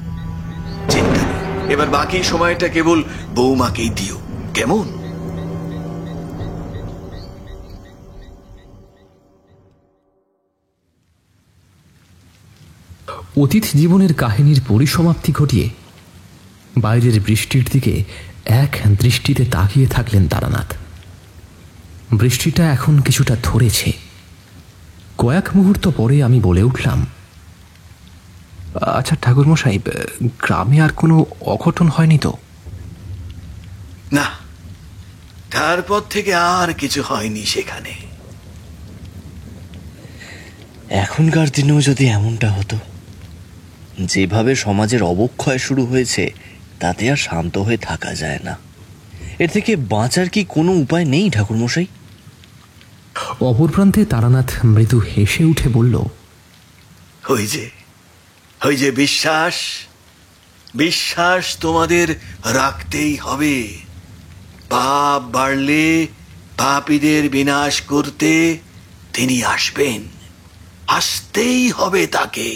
চিন্তা নেই, এবার বাকি সময়টা কেবল বৌমাকেই দিও, কেমন? অতীত জীবনের কাহিনীর পরিসমাপ্তি ঘটিয়ে বাইরের বৃষ্টির দিকে এক দৃষ্টিতে তাকিয়ে থাকলেন তারানাথ। বৃষ্টিটা এখন কিছুটা ধরেছে। কয়েক মুহূর্ত পরে আমি বলে উঠলাম, আচ্ছা ঠাকুরমশাই, গ্রামে আর কোনো অঘটন হয়নি তো? না, তারপর থেকে আর কিছু হয়নি সেখানে। এখনকার দিনেও যদি এমনটা হতো, যেভাবে সমাজের অবক্ষয় শুরু হয়েছে তাতে আর শান্ত হয়ে থাকা যায় না। এর থেকে বাঁচার কি কোনো উপায় নেই ঠাকুরমশাই? অপর প্রান্তে তারানাথ মৃদু হেসে উঠে বলল, ওই যে বিশ্বাস, বিশ্বাস তোমাদের রাখতেই হবে। পাপ বাড়লে পাপীদের বিনাশ করতে তিনি আসবেন, আসতেই হবে তাকে।